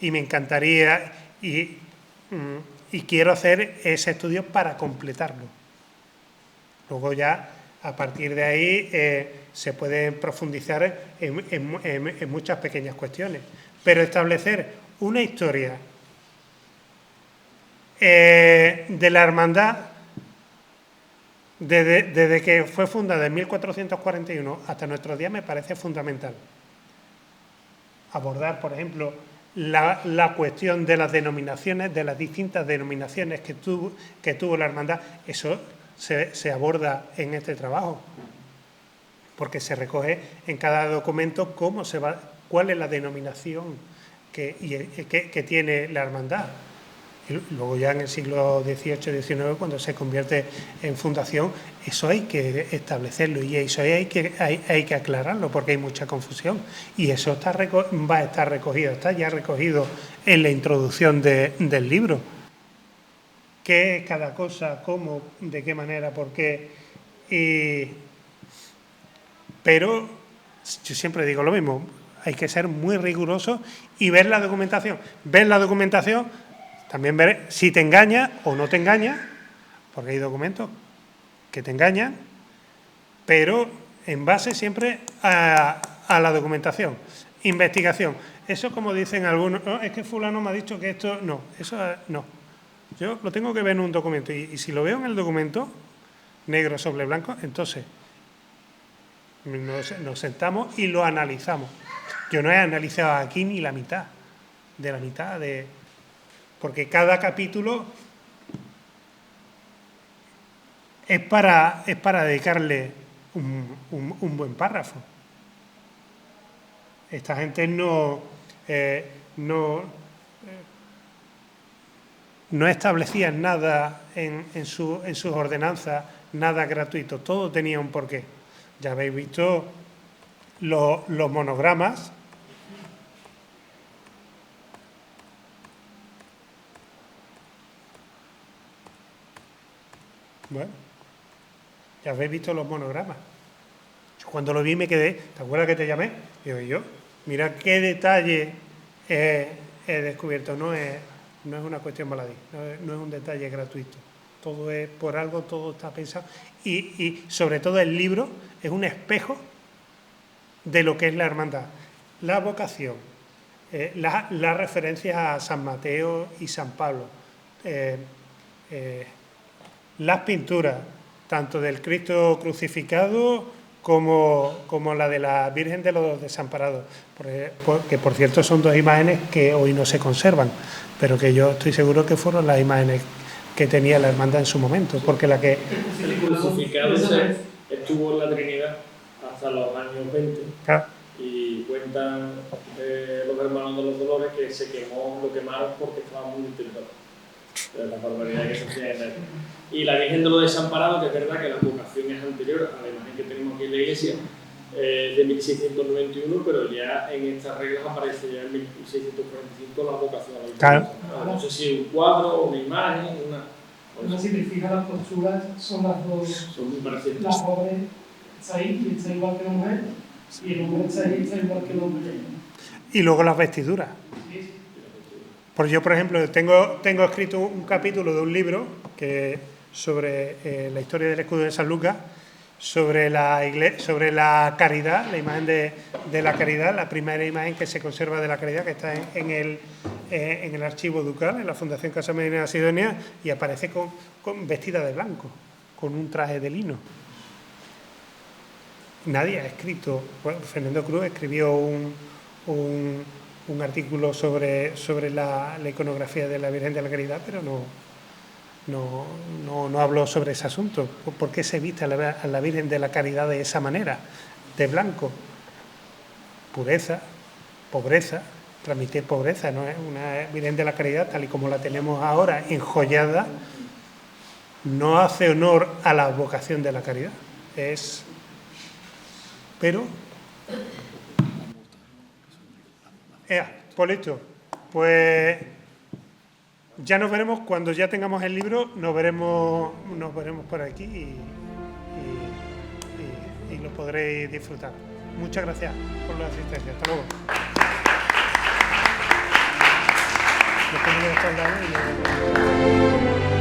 y me encantaría y quiero hacer ese estudio para completarlo. Luego ya, a partir de ahí, se pueden profundizar en muchas pequeñas cuestiones. Pero establecer una historia de la hermandad desde que fue fundada en 1441 hasta nuestros días me parece fundamental. Abordar, por ejemplo, la cuestión de las denominaciones, de las distintas denominaciones que tuvo la hermandad, eso se aborda en este trabajo, porque se recoge en cada documento cuál es la denominación que tiene la hermandad. Y luego ya en el siglo XVIII-XIX, cuando se convierte en fundación, eso hay que establecerlo y eso hay que aclararlo porque hay mucha confusión. Y eso va a estar recogido, está ya recogido en la introducción del libro. ¿Qué es cada cosa? ¿Cómo? ¿De qué manera? ¿Por qué? Pero yo siempre digo lo mismo, hay que ser muy riguroso y ver la documentación. Ver la documentación, también ver si te engaña o no te engaña, porque hay documentos que te engañan, pero en base siempre a la documentación. Investigación. Eso, como dicen algunos, no, es que fulano me ha dicho que esto... No, eso no. Yo lo tengo que ver en un documento y si lo veo en el documento, negro sobre blanco, entonces nos sentamos y lo analizamos. Yo no he analizado aquí ni la mitad de... Porque cada capítulo es para dedicarle un buen párrafo. Esta gente no establecía nada en sus ordenanzas, nada gratuito, todo tenía un porqué. Ya habéis visto los monogramas. Bueno, ya habéis visto los monogramas. Yo cuando lo vi me quedé, ¿te acuerdas que te llamé? Digo yo, mira qué detalle he descubierto, no es una cuestión baladí, no es un detalle gratuito. Todo es por algo, todo está pensado. Y sobre todo el libro es un espejo de lo que es la hermandad. La vocación, las referencias a San Mateo y San Pablo, las pinturas, tanto del Cristo crucificado como la de la Virgen de los Desamparados, que por cierto son dos imágenes que hoy no se conservan, pero que yo estoy seguro que fueron las imágenes que tenía la hermandad en su momento, porque la que... El crucificado estuvo en la Trinidad hasta los años 20 y cuentan los hermanos de los Dolores que lo quemaron porque estaba muy deteriorado. La barbaridad que se hacía en él. Y la Virgen de los Desamparados, que es verdad que la vocación es anterior a la imagen que tenemos aquí en la iglesia, de 1691, pero ya en estas reglas aparece ya en 1645 la vocación a la Virgen. Claro. No sé si un cuadro o una imagen, Pero si te fijas, las posturas son las dos. Son muy parecidas. La joven está ahí y está igual que la mujer, y el hombre está ahí y está igual que el hombre. Y luego las vestiduras. Sí. Pues yo, por ejemplo, tengo escrito un capítulo de un libro sobre la historia del escudo de San Lucas, sobre la caridad, la imagen de la caridad, la primera imagen que se conserva de la caridad, que está en el archivo ducal, en la Fundación Casa Medina Sidonia, y aparece vestida de blanco, con un traje de lino. Nadie ha escrito, bueno, Fernando Cruz escribió un artículo sobre la iconografía de la Virgen de la Caridad, pero no habló sobre ese asunto. ¿Por qué se viste a la Virgen de la Caridad de esa manera, de blanco? Pureza, pobreza, transmitir pobreza, no es una Virgen de la Caridad tal y como la tenemos ahora, enjollada, no hace honor a la vocación de la caridad. Pero... pues listo. Pues ya nos veremos cuando ya tengamos el libro, nos veremos por aquí y lo podréis disfrutar. Muchas gracias por la asistencia. Hasta luego. Lo pongo de estos lados y